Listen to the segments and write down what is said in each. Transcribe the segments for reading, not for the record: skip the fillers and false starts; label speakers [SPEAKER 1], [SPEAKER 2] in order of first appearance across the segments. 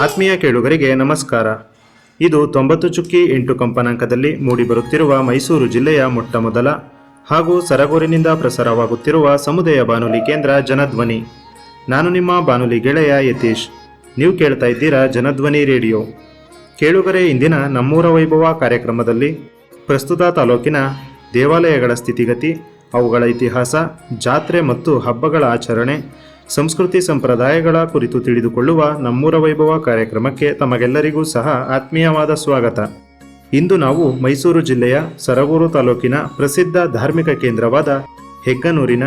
[SPEAKER 1] ಆತ್ಮೀಯ ಕೇಳುಗರಿಗೆ ನಮಸ್ಕಾರ. ಇದು 90.8 ಕಂಪನಾಂಕದಲ್ಲಿ ಮೂಡಿಬರುತ್ತಿರುವ ಮೈಸೂರು ಜಿಲ್ಲೆಯ ಮೊಟ್ಟಮೊದಲ ಹಾಗೂ ಸರಗೂರಿನಿಂದ ಪ್ರಸಾರವಾಗುತ್ತಿರುವ ಸಮುದಾಯ ಬಾನುಲಿ ಕೇಂದ್ರ ಜನಧ್ವನಿ. ನಾನು ನಿಮ್ಮ ಬಾನುಲಿ ಗೆಳೆಯ ಯತೀಶ್. ನೀವು ಕೇಳ್ತಾ ಇದ್ದೀರಾ ಜನಧ್ವನಿ ರೇಡಿಯೋ. ಕೇಳುಗರೆ, ಇಂದಿನ ನಮ್ಮೂರ ವೈಭವ ಕಾರ್ಯಕ್ರಮದಲ್ಲಿ ಪ್ರಸ್ತುತ ತಾಲೂಕಿನ ದೇವಾಲಯಗಳ ಸ್ಥಿತಿಗತಿ, ಅವುಗಳ ಇತಿಹಾಸ, ಜಾತ್ರೆ ಮತ್ತು ಹಬ್ಬಗಳ ಆಚರಣೆ, ಸಂಸ್ಕೃತಿ ಸಂಪ್ರದಾಯಗಳ ಕುರಿತು ತಿಳಿದುಕೊಳ್ಳುವ ನಮ್ಮೂರ ವೈಭವ ಕಾರ್ಯಕ್ರಮಕ್ಕೆ ತಮಗೆಲ್ಲರಿಗೂ ಸಹ ಆತ್ಮೀಯವಾದ ಸ್ವಾಗತ. ಇಂದು ನಾವು ಮೈಸೂರು ಜಿಲ್ಲೆಯ ಸರಗೂರು ತಾಲೂಕಿನ ಪ್ರಸಿದ್ಧ ಧಾರ್ಮಿಕ ಕೇಂದ್ರವಾದ ಹೆಗ್ಗನೂರಿನ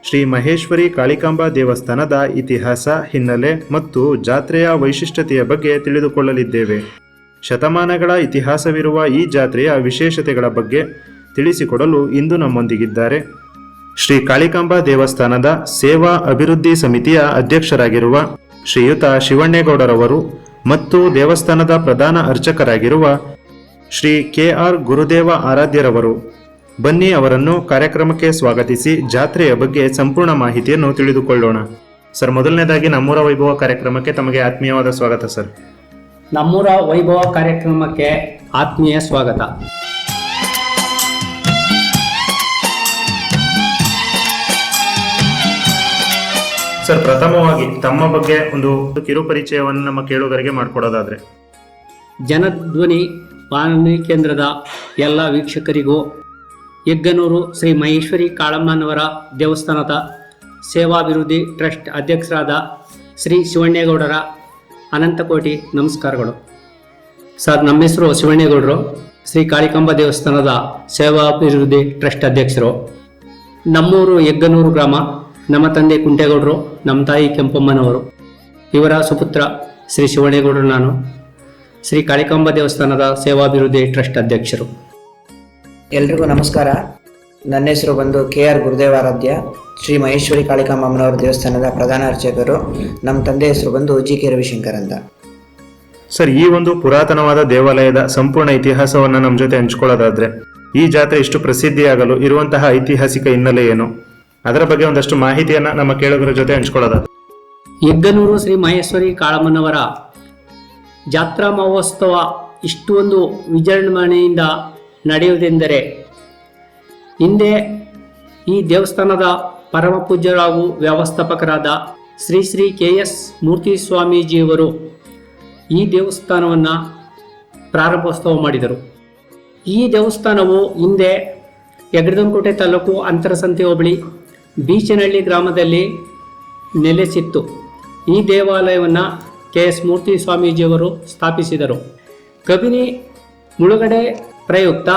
[SPEAKER 1] ಶ್ರೀ ಮಹೇಶ್ವರಿ ಕಾಳಿಕಾಂಬಾ ದೇವಸ್ಥಾನದ ಇತಿಹಾಸ, ಹಿನ್ನೆಲೆ ಮತ್ತು ಜಾತ್ರೆಯ ವೈಶಿಷ್ಟ್ಯತೆಯ ಬಗ್ಗೆ ತಿಳಿದುಕೊಳ್ಳಲಿದ್ದೇವೆ. ಶತಮಾನಗಳ ಇತಿಹಾಸವಿರುವ ಈ ಜಾತ್ರೆಯ ವಿಶೇಷತೆಗಳ ಬಗ್ಗೆ ತಿಳಿಸಿಕೊಡಲು ಇಂದು ನಮ್ಮೊಂದಿಗಿದ್ದಾರೆ ಶ್ರೀ ಕಾಳಿಕಾಂಬಾ ದೇವಸ್ಥಾನದ ಸೇವಾ ಅಭಿವೃದ್ಧಿ ಸಮಿತಿಯ ಅಧ್ಯಕ್ಷರಾಗಿರುವ ಶ್ರೀಯುತ ಶಿವಣ್ಣೇಗೌಡರವರು ಮತ್ತು ದೇವಸ್ಥಾನದ ಪ್ರಧಾನ ಅರ್ಚಕರಾಗಿರುವ ಶ್ರೀ KR ಗುರುದೇವ ಆರಾಧ್ಯರವರು. ಬನ್ನಿ, ಅವರನ್ನು ಕಾರ್ಯಕ್ರಮಕ್ಕೆ ಸ್ವಾಗತಿಸಿ ಜಾತ್ರೆಯ ಬಗ್ಗೆ ಸಂಪೂರ್ಣ ಮಾಹಿತಿಯನ್ನು ತಿಳಿದುಕೊಳ್ಳೋಣ. ಸರ್, ಮೊದಲನೇದಾಗಿ ನಮ್ಮೂರ ವೈಭವ ಕಾರ್ಯಕ್ರಮಕ್ಕೆ ತಮಗೆ ಆತ್ಮೀಯವಾದ ಸ್ವಾಗತ. ಸರ್,
[SPEAKER 2] ನಮ್ಮೂರ ವೈಭವ ಕಾರ್ಯಕ್ರಮಕ್ಕೆ ಆತ್ಮೀಯ ಸ್ವಾಗತ.
[SPEAKER 1] ಸರ್, ಪ್ರಥಮವಾಗಿ ತಮ್ಮ ಬಗ್ಗೆ ಒಂದು ಕಿರು ಪರಿಚಯವನ್ನು ನಮ್ಮ ಕೇಳುಗರಿಗೆ ಮಾಡಿಕೊಡೋದಾದ್ರೆ.
[SPEAKER 2] ಜನಧ್ವನಿ ಬಾನುಲಿ ಕೇಂದ್ರದ ಎಲ್ಲ ವೀಕ್ಷಕರಿಗೂ ಹೆಗ್ಗನೂರು ಶ್ರೀ ಮಹೇಶ್ವರಿ ಕಾಳಮ್ಮನವರ ದೇವಸ್ಥಾನದ ಸೇವಾಭಿವೃದ್ಧಿ ಟ್ರಸ್ಟ್ ಅಧ್ಯಕ್ಷರಾದ ಶ್ರೀ ಶಿವಣ್ಣೇಗೌಡರ ಅನಂತಕೋಟಿ ನಮಸ್ಕಾರಗಳು. ಸರ್, ನಮ್ಮ ಹೆಸರು ಶಿವಣ್ಣೇಗೌಡರು, ಶ್ರೀ ಕಾಳಿಕಾಂಬಾ ದೇವಸ್ಥಾನದ ಸೇವಾಭಿವೃದ್ಧಿ ಟ್ರಸ್ಟ್ ಅಧ್ಯಕ್ಷರು. ನಮ್ಮೂರು ಹೆಗ್ಗನೂರು ಗ್ರಾಮ. ನಮ್ಮ ತಂದೆ ಕುಂಟೇಗೌಡರು, ನಮ್ಮ ತಾಯಿ ಕೆಂಪಮ್ಮನವರು. ಇವರ ಸುಪುತ್ರ ಶ್ರೀ ಶಿವಣ್ಣೇಗೌಡರು. ನಾನು ಶ್ರೀ ಕಾಳಿಕಾಂಬಾ ದೇವಸ್ಥಾನದ ಸೇವಾಭಿವೃದ್ಧಿ ಟ್ರಸ್ಟ್ ಅಧ್ಯಕ್ಷರು.
[SPEAKER 3] ಎಲ್ರಿಗೂ ನಮಸ್ಕಾರ. ನನ್ನ ಹೆಸರು ಬಂದು KR ಗುರುದೇವ ಆರಾಧ್ಯ, ಶ್ರೀ ಮಹೇಶ್ವರಿ ಕಾಳಿಕಾಂಬಮ್ಮನವರ ದೇವಸ್ಥಾನದ ಪ್ರಧಾನ ಅರ್ಚಕರು. ನಮ್ಮ ತಂದೆ ಹೆಸರು ಬಂದು GK ರವಿಶಂಕರ್ ಅಂತ.
[SPEAKER 1] ಸರ್, ಈ ಒಂದು ಪುರಾತನವಾದ ದೇವಾಲಯದ ಸಂಪೂರ್ಣ ಇತಿಹಾಸವನ್ನು ನಮ್ಮ ಜೊತೆ ಹಂಚ್ಕೊಳ್ಳೋದಾದ್ರೆ, ಈ ಜಾತ್ರೆ ಇಷ್ಟು ಪ್ರಸಿದ್ಧಿಯಾಗಲು ಇರುವಂತಹ ಐತಿಹಾಸಿಕ ಹಿನ್ನೆಲೆ ಏನು, ಅದರ ಬಗ್ಗೆ ಒಂದಷ್ಟು ಮಾಹಿತಿಯನ್ನ ನಮ್ಮ ಕೇಳುಗರ ಜೊತೆ ಹಂಚ್ಕೊಳ್ಳೋದಾದ್ರೆ.
[SPEAKER 2] ಹೆಗ್ಗನೂರು ಶ್ರೀ ಮಹೇಶ್ವರಿ ಕಾಳಮ್ಮನವರ ಜಾತ್ರಾ ಮಹೋತ್ಸವ ಇಷ್ಟೊಂದು ವಿಜೃಂಭಣೆಯಿಂದ ನಡೆಯುವುದೆಂದರೆ, ಹಿಂದೆ ಈ ದೇವಸ್ಥಾನದ ಪರಮ ಪೂಜ್ಯರು ಹಾಗೂ ವ್ಯವಸ್ಥಾಪಕರಾದ ಶ್ರೀ ಶ್ರೀ KS ಮೂರ್ತಿ ಸ್ವಾಮೀಜಿಯವರು ಈ ದೇವಸ್ಥಾನವನ್ನು ಪ್ರಾರಂಭೋತ್ಸವ ಮಾಡಿದರು. ಈ ದೇವಸ್ಥಾನವು ಹಿಂದೆ ಯಗಡದನಕೋಟೆ ತಾಲೂಕು ಅಂತರಸಂತೆ ಹೋಬಳಿ ಬೀಚನಹಳ್ಳಿ ಗ್ರಾಮದಲ್ಲಿ ನೆಲೆಸಿತ್ತು. ಈ ದೇವಾಲಯವನ್ನು KS ಮೂರ್ತಿ ಸ್ವಾಮೀಜಿಯವರು ಸ್ಥಾಪಿಸಿದರು. ಕಬಿನಿ ಮುಳುಗಡೆ ಪ್ರಯುಕ್ತ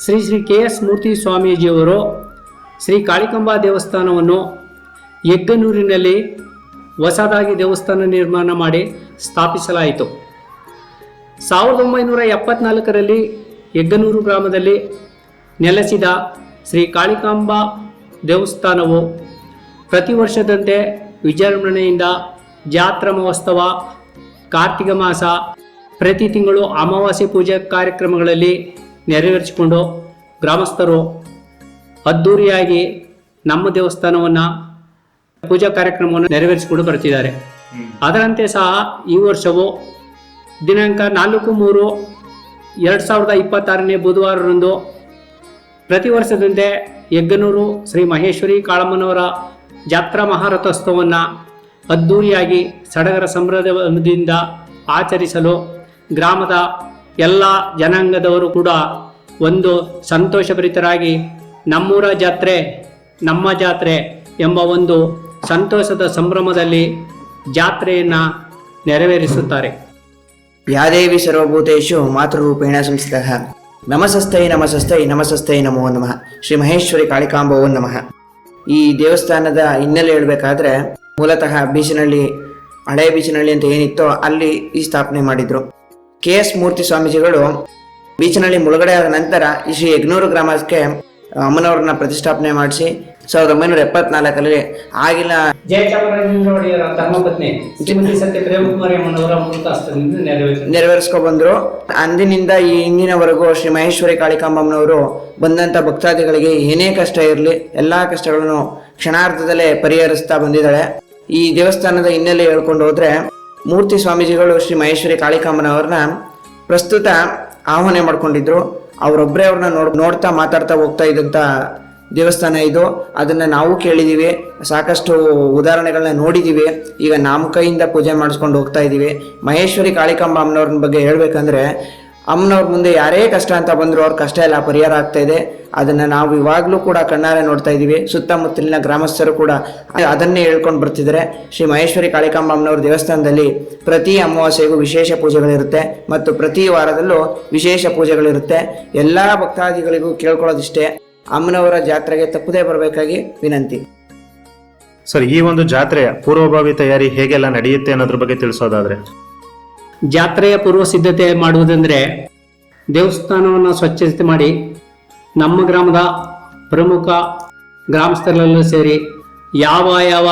[SPEAKER 2] ಶ್ರೀ ಶ್ರೀ KS ಮೂರ್ತಿ ಸ್ವಾಮೀಜಿಯವರು ಶ್ರೀ ಕಾಳಿಕಾಂಬಾ ದೇವಸ್ಥಾನವನ್ನು ಹೆಗ್ಗನೂರಿನಲ್ಲಿ ಹೊಸದಾಗಿ ದೇವಸ್ಥಾನ ನಿರ್ಮಾಣ ಮಾಡಿ ಸ್ಥಾಪಿಸಲಾಯಿತು. 1974ರಲ್ಲಿ ಹೆಗ್ಗನೂರು ಗ್ರಾಮದಲ್ಲಿ ನೆಲೆಸಿದ ಶ್ರೀ ಕಾಳಿಕಾಂಬಾ ದೇವಸ್ಥಾನವು ಪ್ರತಿ ವರ್ಷದಂತೆ ವಿಜೃಂಭಣೆಯಿಂದ ಜಾತ್ರಾ ಮಹೋತ್ಸವ, ಕಾರ್ತಿಕ ಮಾಸ, ಪ್ರತಿ ತಿಂಗಳು ಅಮಾವಾಸ್ಯೆ ಪೂಜೆ ಕಾರ್ಯಕ್ರಮಗಳಲ್ಲಿ ನೆರವೇರಿಸಿಕೊಂಡು ಗ್ರಾಮಸ್ಥರು ಅದ್ಧೂರಿಯಾಗಿ ನಮ್ಮ ದೇವಸ್ಥಾನವನ್ನು ಪೂಜಾ ಕಾರ್ಯಕ್ರಮವನ್ನು ನೆರವೇರಿಸಿಕೊಂಡು ಬರ್ತಿದ್ದಾರೆ. ಅದರಂತೆ ಸಹ ಈ ವರ್ಷವು ದಿನಾಂಕ 4/3/2026 ಬುಧವಾರರಂದು ಪ್ರತಿ ವರ್ಷದಂತೆ ಹೆಗ್ಗನೂರು ಶ್ರೀ ಮಹೇಶ್ವರಿ ಕಾಳಮ್ಮನವರ ಜಾತ್ರಾ ಮಹಾರಥೋತ್ಸವವನ್ನು ಅದ್ಧೂರಿಯಾಗಿ ಸಡಗರ ಸಂಭ್ರಮದಿಂದ ಆಚರಿಸಲು ಗ್ರಾಮದ ಎಲ್ಲ ಜನಾಂಗದವರು ಕೂಡ ಒಂದು ಸಂತೋಷಭರಿತರಾಗಿ ನಮ್ಮೂರ ಜಾತ್ರೆ ನಮ್ಮ ಜಾತ್ರೆ ಎಂಬ ಒಂದು ಸಂತೋಷದ ಸಂಭ್ರಮದಲ್ಲಿ ಜಾತ್ರೆಯನ್ನು ನೆರವೇರಿಸುತ್ತಾರೆ.
[SPEAKER 3] ಯಾದೇವಿ ಸರ್ವಭೂತೇಷು ಮಾತೃರೂಪೇಣ ಸಂಸ್ಥಿತಃ ನಮಸ್ತೈ ನಮಸ್ತೈ ನಮಸ್ತೈ ನಮೋ ನಮಃ. ಶ್ರೀ ಮಹೇಶ್ವರಿ ಕಾಳಿಕಾಂಬಾ ಓಂ ನಮಃ. ಈ ದೇವಸ್ಥಾನದ ಹಿನ್ನೆಲೆ ಹೇಳಬೇಕಾದ್ರೆ, ಮೂಲತಃ ಬೀಚನಹಳ್ಳಿ, ಹಳೆಯ ಬೀಚನಹಳ್ಳಿ ಅಂತ ಏನಿತ್ತೋ ಅಲ್ಲಿ ಈ ಸ್ಥಾಪನೆ ಮಾಡಿದ್ರು. KS ಮೂರ್ತಿ ಸ್ವಾಮೀಜಿಗಳು ಬೀಚನಹಳ್ಳಿ ಮುಳುಗಡೆ ಆದ ನಂತರ ಈ ಶ್ರೀ ಹೆಗ್ಗನೂರು ಗ್ರಾಮಕ್ಕೆ ಅಮ್ಮನವ್ರನ್ನ ಪ್ರತಿಷ್ಠಾಪನೆ ಮಾಡಿಸಿ 1974ರಲ್ಲಿ ಆಗಿನ
[SPEAKER 2] ಜಯಚಾಮರಾಜೇಂದ್ರ ಧರ್ಮಪತ್ನಿ ಶ್ರೀಮತಿ ಸತ್ಯ ಪ್ರೇಮಕುಮಾರಿ ಅಮ್ಮನವರ ನೆರವೇರಿಸ್ಕೊ
[SPEAKER 3] ಬಂದ್ರು. ಅಂದಿನಿಂದ ಈ ಇಂದಿನವರೆಗೂ ಶ್ರೀ ಮಹೇಶ್ವರಿ ಕಾಳಿಕಾಂಬಮ್ಮನವರು ಬಂದಂತ ಭಕ್ತಾದಿಗಳಿಗೆ ಏನೇ ಕಷ್ಟ ಇರಲಿ ಎಲ್ಲಾ ಕಷ್ಟಗಳನ್ನು ಕ್ಷಣಾರ್ಧದಲ್ಲೇ ಪರಿಹರಿಸ್ತಾ ಬಂದಿದ್ದಾಳೆ. ಈ ದೇವಸ್ಥಾನದ ಹಿನ್ನೆಲೆ ಹೇಳ್ಕೊಂಡು ಹೋದ್ರೆ, ಮೂರ್ತಿ ಸ್ವಾಮೀಜಿಗಳು ಶ್ರೀ ಮಹೇಶ್ವರಿ ಕಾಳಿಕಾಂಬನವ್ರನ್ನ ಪ್ರಸ್ತುತ ಆಹ್ವಾನ ಮಾಡ್ಕೊಂಡಿದ್ರು. ಅವರೊಬ್ಬರೇ ಅವ್ರನ್ನ ನೋಡ್ತಾ ಮಾತಾಡ್ತಾ ಹೋಗ್ತಾ ಇದ್ದಂಥ ದೇವಸ್ಥಾನ ಇದು. ಅದನ್ನು ನಾವು ಕೇಳಿದ್ದೀವಿ, ಸಾಕಷ್ಟು ಉದಾಹರಣೆಗಳನ್ನ ನೋಡಿದ್ದೀವಿ. ಈಗ ನಮ್ಮ ಕೈಯಿಂದ ಪೂಜೆ ಮಾಡಿಸ್ಕೊಂಡು ಹೋಗ್ತಾ ಇದ್ದೀವಿ. ಮಹೇಶ್ವರಿ ಕಾಳಿಕಾಂಬ ಅಮ್ಮನವ್ರ ಬಗ್ಗೆ ಹೇಳ್ಬೇಕಂದ್ರೆ, ಅಮ್ಮನವ್ರ ಮುಂದೆ ಯಾರೇ ಕಷ್ಟ ಅಂತ ಬಂದರೂ ಅವ್ರ ಕಷ್ಟ ಎಲ್ಲ ಪರಿಹಾರ ಆಗ್ತಾ ಇದೆ. ಅದನ್ನು ನಾವು ಇವಾಗಲೂ ಕೂಡ ಕಣ್ಣಾರೆ ನೋಡ್ತಾ ಇದ್ದೀವಿ. ಸುತ್ತಮುತ್ತಲಿನ ಗ್ರಾಮಸ್ಥರು ಕೂಡ ಅದನ್ನೇ ಹೇಳ್ಕೊಂಡು ಬರ್ತಿದ್ದಾರೆ. ಶ್ರೀ ಮಹೇಶ್ವರಿ ಕಾಳಿಕಾಂಬ ಅಮ್ಮನವ್ರ ದೇವಸ್ಥಾನದಲ್ಲಿ ಪ್ರತಿ ಅಮಾವಾಸ್ಯೆಗೂ ವಿಶೇಷ ಪೂಜೆಗಳಿರುತ್ತೆ ಮತ್ತು ಪ್ರತಿ ವಾರದಲ್ಲೂ ವಿಶೇಷ ಪೂಜೆಗಳಿರುತ್ತೆ. ಎಲ್ಲ ಭಕ್ತಾದಿಗಳಿಗೂ ಕೇಳ್ಕೊಳ್ಳೋದಿಷ್ಟೇ, ಅಮ್ಮನವರ ಜಾತ್ರೆಗೆ ತಪ್ಪದೇ ಬರಬೇಕಾಗಿ ವಿನಂತಿ.
[SPEAKER 1] ಸರ್, ಈ ಒಂದು ಜಾತ್ರೆಯ ಪೂರ್ವಭಾವಿ ತಯಾರಿ ಹೇಗೆಲ್ಲ ನಡೆಯುತ್ತೆ ಅನ್ನೋದ್ರ ಬಗ್ಗೆ ತಿಳಿಸೋದಾದ್ರೆ?
[SPEAKER 2] ಜಾತ್ರೆಯ ಪೂರ್ವ ಸಿದ್ಧತೆ ಮಾಡುವುದೆಂದರೆ, ದೇವಸ್ಥಾನವನ್ನು ಸ್ವಚ್ಛತೆ ಮಾಡಿ ನಮ್ಮ ಗ್ರಾಮದ ಪ್ರಮುಖ ಗ್ರಾಮಸ್ಥರೆಲ್ಲ ಸೇರಿ ಯಾವ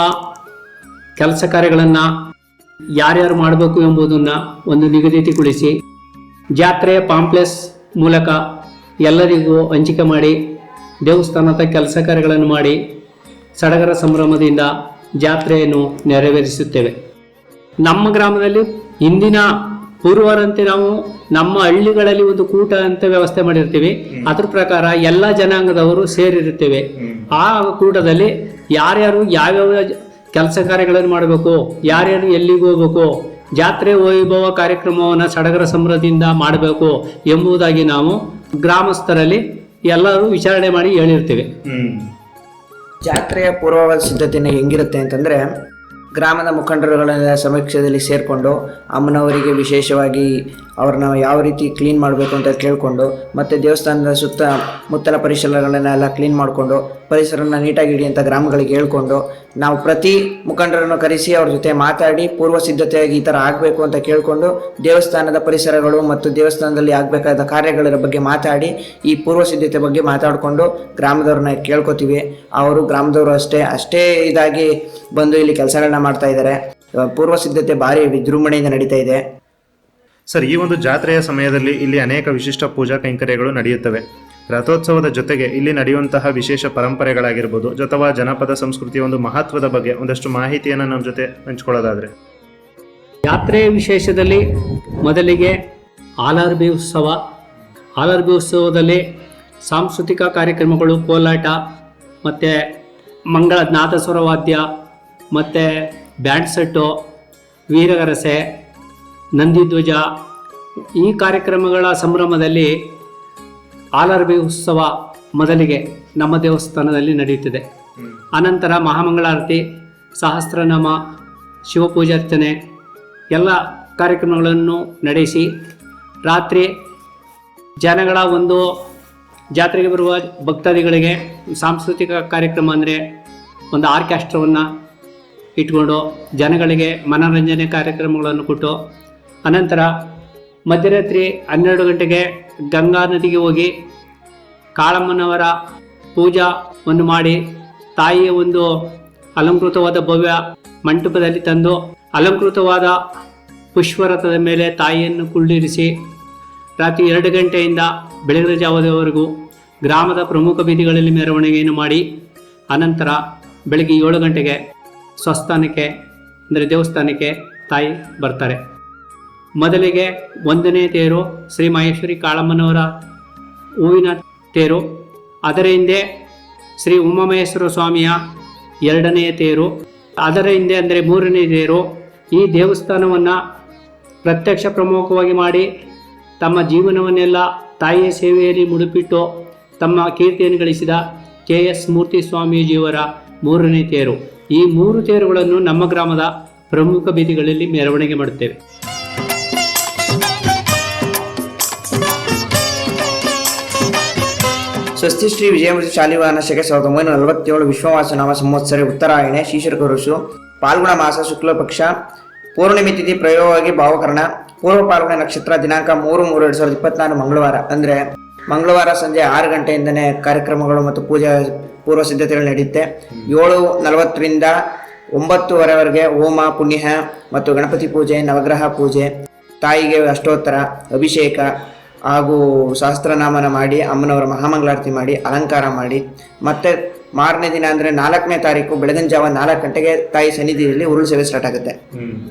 [SPEAKER 2] ಕೆಲಸ ಕಾರ್ಯಗಳನ್ನು ಯಾರ್ಯಾರು ಮಾಡಬೇಕು ಎಂಬುದನ್ನು ಒಂದು ನಿಗದಿತಗೊಳಿಸಿ ಜಾತ್ರೆಯ ಪಾಂಪ್ಲೆಸ್ ಮೂಲಕ ಎಲ್ಲರಿಗೂ ಹಂಚಿಕೆ ಮಾಡಿ ದೇವಸ್ಥಾನದ ಕೆಲಸ ಕಾರ್ಯಗಳನ್ನು ಮಾಡಿ ಸಡಗರ ಸಂಭ್ರಮದಿಂದ ಜಾತ್ರೆಯನ್ನು ನೆರವೇರಿಸುತ್ತೇವೆ. ನಮ್ಮ ಗ್ರಾಮದಲ್ಲಿ ಇಂದಿನ ಪೂರ್ವರಂತೆ ನಾವು ನಮ್ಮ ಹಳ್ಳಿಗಳಲ್ಲಿ ಒಂದು ಕೂಟ ಅಂತ ವ್ಯವಸ್ಥೆ ಮಾಡಿರ್ತೀವಿ. ಅದ್ರ ಪ್ರಕಾರ ಎಲ್ಲ ಜನಾಂಗದವರು ಸೇರಿರುತ್ತೇವೆ. ಆ ಕೂಟದಲ್ಲಿ ಯಾರ್ಯಾರು ಯಾವ್ಯಾವ ಕೆಲಸ ಕಾರ್ಯಗಳನ್ನು ಮಾಡಬೇಕು, ಯಾರ್ಯಾರು ಎಲ್ಲಿಗೆ ಹೋಗ್ಬೇಕು, ಜಾತ್ರೆ ವೈಭವ ಕಾರ್ಯಕ್ರಮವನ್ನು ಸಡಗರ ಸಂಭ್ರಮದಿಂದ ಮಾಡಬೇಕು ಎಂಬುದಾಗಿ ನಾವು ಗ್ರಾಮಸ್ಥರಲ್ಲಿ ಎಲ್ಲರೂ ವಿಚಾರಣೆ ಮಾಡಿ ಹೇಳಿರ್ತೇವೆ.
[SPEAKER 3] ಜಾತ್ರೆಯ ಪೂರ್ವವಾದ ಸಿದ್ಧತೆಯನ್ನು ಹೆಂಗಿರುತ್ತೆ ಅಂತಂದರೆ, ಗ್ರಾಮದ ಮುಖಂಡರುಗಳ ಸಮೀಕ್ಷೆಯಲ್ಲಿ ಸೇರಿಕೊಂಡು ಅಮ್ಮನವರಿಗೆ ವಿಶೇಷವಾಗಿ ಅವ್ರನ್ನ ಯಾವ ರೀತಿ ಕ್ಲೀನ್ ಮಾಡಬೇಕು ಅಂತ ಕೇಳಿಕೊಂಡು, ಮತ್ತು ದೇವಸ್ಥಾನದ ಸುತ್ತಮುತ್ತಲ ಪರಿಸರಗಳನ್ನೆಲ್ಲ ಕ್ಲೀನ್ ಮಾಡಿಕೊಂಡು ಪರಿಸರನ ನೀಟಾಗಿ ಇಡಿ ಅಂತ ಗ್ರಾಮಗಳಿಗೆ ಹೇಳ್ಕೊಂಡು, ನಾವು ಪ್ರತಿ ಮುಖಂಡರನ್ನು ಕರೆಸಿ ಅವ್ರ ಜೊತೆ ಮಾತಾಡಿ ಪೂರ್ವ ಸಿದ್ಧತೆಯಾಗಿ ಈ ಥರ ಆಗಬೇಕು ಅಂತ ಕೇಳಿಕೊಂಡು ದೇವಸ್ಥಾನದ ಪರಿಸರಗಳು ಮತ್ತು ದೇವಸ್ಥಾನದಲ್ಲಿ ಆಗಬೇಕಾದ ಕಾರ್ಯಗಳ ಬಗ್ಗೆ ಮಾತಾಡಿ ಈ ಪೂರ್ವ ಸಿದ್ಧತೆ ಬಗ್ಗೆ ಮಾತಾಡಿಕೊಂಡು ಗ್ರಾಮದವ್ರನ್ನ ಕೇಳ್ಕೊತೀವಿ. ಅವರು ಗ್ರಾಮದವರು ಅಷ್ಟೇ ಇದಾಗಿ ಬಂದು ಇಲ್ಲಿ ಕೆಲಸಗಳನ್ನ ಮಾಡ್ತಾ ಇದ್ದಾರೆ. ಪೂರ್ವ ಸಿದ್ಧತೆ ಭಾರಿ ವಿಜೃಂಭಣೆಯಿಂದ ನಡೀತಾ ಇದೆ.
[SPEAKER 1] ಸರ್, ಈ ಒಂದು ಜಾತ್ರೆಯ ಸಮಯದಲ್ಲಿ ಇಲ್ಲಿ ಅನೇಕ ವಿಶಿಷ್ಟ ಪೂಜಾ ಕೈಂಕರ್ಯಗಳು ನಡೆಯುತ್ತವೆ. ರಥೋತ್ಸವದ ಜೊತೆಗೆ ಇಲ್ಲಿ ನಡೆಯುವಂತಹ ವಿಶೇಷ ಪರಂಪರೆಗಳಾಗಿರ್ಬೋದು ಅಥವಾ ಜನಪದ ಸಂಸ್ಕೃತಿಯ ಒಂದು ಮಹತ್ವದ ಬಗ್ಗೆ ಒಂದಷ್ಟು ಮಾಹಿತಿಯನ್ನು ನಮ್ಮ ಜೊತೆ ಹಂಚ್ಕೊಳ್ಳೋದಾದ್ರೆ?
[SPEAKER 2] ಜಾತ್ರೆಯ ವಿಶೇಷದಲ್ಲಿ ಮೊದಲಿಗೆ ಆಲರ್ಬಿ ಉತ್ಸವ. ಆಲರ್ಬಿ ಉತ್ಸವದಲ್ಲಿ ಸಾಂಸ್ಕೃತಿಕ ಕಾರ್ಯಕ್ರಮಗಳು, ಕೋಲಾಟ ಮತ್ತು ಮಂಗಳ ನಾದಸ್ವರ ವಾದ್ಯ ಮತ್ತು ಬ್ಯಾಂಡ್ ಸೆಟ್ಟು, ವೀರಗರಸೆ, ನಂದಿಧ್ವಜ, ಈ ಕಾರ್ಯಕ್ರಮಗಳ ಸಂಭ್ರಮದಲ್ಲಿ ಆಲರ್ಬಿ ಉತ್ಸವ ಮೊದಲಿಗೆ ನಮ್ಮ ದೇವಸ್ಥಾನದಲ್ಲಿ ನಡೆಯುತ್ತದೆ. ಅನಂತರ ಮಹಾಮಂಗಳಾರತಿ, ಸಹಸ್ರನಾಮ, ಶಿವಪೂಜಾರ್ಚನೆ ಎಲ್ಲ ಕಾರ್ಯಕ್ರಮಗಳನ್ನು ನಡೆಸಿ ರಾತ್ರಿ ಜನಗಳ ಒಂದು ಜಾತ್ರೆಗೆ ಬರುವ ಭಕ್ತಾದಿಗಳಿಗೆ ಸಾಂಸ್ಕೃತಿಕ ಕಾರ್ಯಕ್ರಮ ಅಂದರೆ ಒಂದು ಆರ್ಕೆಸ್ಟ್ರಾವನ್ನು ಇಟ್ಕೊಂಡು ಜನಗಳಿಗೆ ಮನೋರಂಜನೆ ಕಾರ್ಯಕ್ರಮಗಳನ್ನು ಕೊಟ್ಟು, ಅನಂತರ ಮಧ್ಯರಾತ್ರಿ 12 ಗಂಟೆಗೆ ಗಂಗಾ ನದಿಗೆ ಹೋಗಿ ಕಾಳಮ್ಮನವರ ಪೂಜಾವನ್ನು ಮಾಡಿ ತಾಯಿಯ ಒಂದು ಅಲಂಕೃತವಾದ ಭವ್ಯ ಮಂಟಪದಲ್ಲಿ ತಂದು ಅಲಂಕೃತವಾದ ಪುಷ್ಪರಥದ ಮೇಲೆ ತಾಯಿಯನ್ನು ಕುಳ್ಳಿರಿಸಿ ರಾತ್ರಿ 2 ಗಂಟೆಯಿಂದ ಬೆಳಗಿನ ಜಾವದವರೆಗೂ ಗ್ರಾಮದ ಪ್ರಮುಖ ಬೀದಿಗಳಲ್ಲಿ ಮೆರವಣಿಗೆಯನ್ನು ಮಾಡಿ, ಅನಂತರ ಬೆಳಗ್ಗೆ 7 ಗಂಟೆಗೆ ಸ್ವಸ್ಥಾನಕ್ಕೆ ಅಂದರೆ ದೇವಸ್ಥಾನಕ್ಕೆ ತಾಯಿ ಬರ್ತಾರೆ. ಮೊದಲಿಗೆ 1ನೇ ತೇರು ಶ್ರೀ ಮಹೇಶ್ವರಿ ಕಾಳಮ್ಮನವರ ಹೂವಿನ ತೇರು, ಅದರ ಹಿಂದೆ ಶ್ರೀ ಉಮಾಮಹೇಶ್ವರ ಸ್ವಾಮಿಯ 2ನೇ ತೇರು, ಅದರ ಹಿಂದೆ ಅಂದರೆ 3ನೇ ತೇರು. ಈ ದೇವಸ್ಥಾನವನ್ನು ಪ್ರತ್ಯಕ್ಷ ಪ್ರಮುಖವಾಗಿ ಮಾಡಿ ತಮ್ಮ ಜೀವನವನ್ನೆಲ್ಲ ತಾಯಿಯ ಸೇವೆಯಲ್ಲಿ ಮುಡುಪಿಟ್ಟು ತಮ್ಮ ಕೀರ್ತಿಯನ್ನು ಗಳಿಸಿದ KS ಮೂರ್ತಿ ಸ್ವಾಮೀಜಿಯವರ 3ನೇ ತೇರು. ಈ 3 ತೇರುಗಳನ್ನು ನಮ್ಮ ಗ್ರಾಮದ ಪ್ರಮುಖ ಬೀದಿಗಳಲ್ಲಿ ಮೆರವಣಿಗೆ ಮಾಡುತ್ತೇವೆ.
[SPEAKER 3] ಸ್ವಸ್ತಿ ಶ್ರೀ ವಿಜಯಮೂರ್ತಿ ಶಾಲಿವಾಹನ ಶಕೆ 1947 ವಿಶ್ವವಾಸ ನಾಮ ಸಂವತ್ಸರ ಉತ್ತರಾಯಣೆ ಶೀರ್ಷಕ ಋಷು ಪಾಲ್ಗುಣ ಮಾಸ ಶುಕ್ಲ ಪಕ್ಷ ಪೂರ್ಣಿಮೆ ತಿಥಿ ಪ್ರಯೋಗವಾಗಿ ಭಾವಕರಣ ಪೂರ್ವ ಪಾಲ್ಗುಣ ನಕ್ಷತ್ರ ದಿನಾಂಕ 3/3/2024 ಮಂಗಳವಾರ. ಅಂದರೆ ಮಂಗಳವಾರ ಸಂಜೆ 6 ಗಂಟೆಯಿಂದನೇ ಕಾರ್ಯಕ್ರಮಗಳು ಮತ್ತು ಪೂಜಾ ಪೂರ್ವ ಸಿದ್ಧತೆಗಳು ನಡೆಯುತ್ತೆ. 7:40ರಿಂದ 9:00ವರೆಗೆ ಹೋಮ, ಪುಣ್ಯ ಮತ್ತು ಗಣಪತಿ ಪೂಜೆ, ನವಗ್ರಹ ಪೂಜೆ, ತಾಯಿಗೆ ಅಷ್ಟೋತ್ತರ, ಅಭಿಷೇಕ ಹಾಗೂ ಸಹಸ್ರನಾಮನ ಮಾಡಿ ಅಮ್ಮನವರ ಮಹಾಮಂಗಳಾರತಿ ಮಾಡಿ ಅಲಂಕಾರ ಮಾಡಿ ಮತ್ತೆ ಮಾರನೇ ದಿನ ಅಂದರೆ 4ನೇ ತಾರೀಕು ಬೆಳಗಿನ ಜಾವ 4 ಗಂಟೆಗೆ ತಾಯಿ ಸನ್ನಿಧಿಯಲ್ಲಿ ಉರುಳು ಸೇವೆ ಸ್ಟಾರ್ಟ್ ಆಗುತ್ತೆ.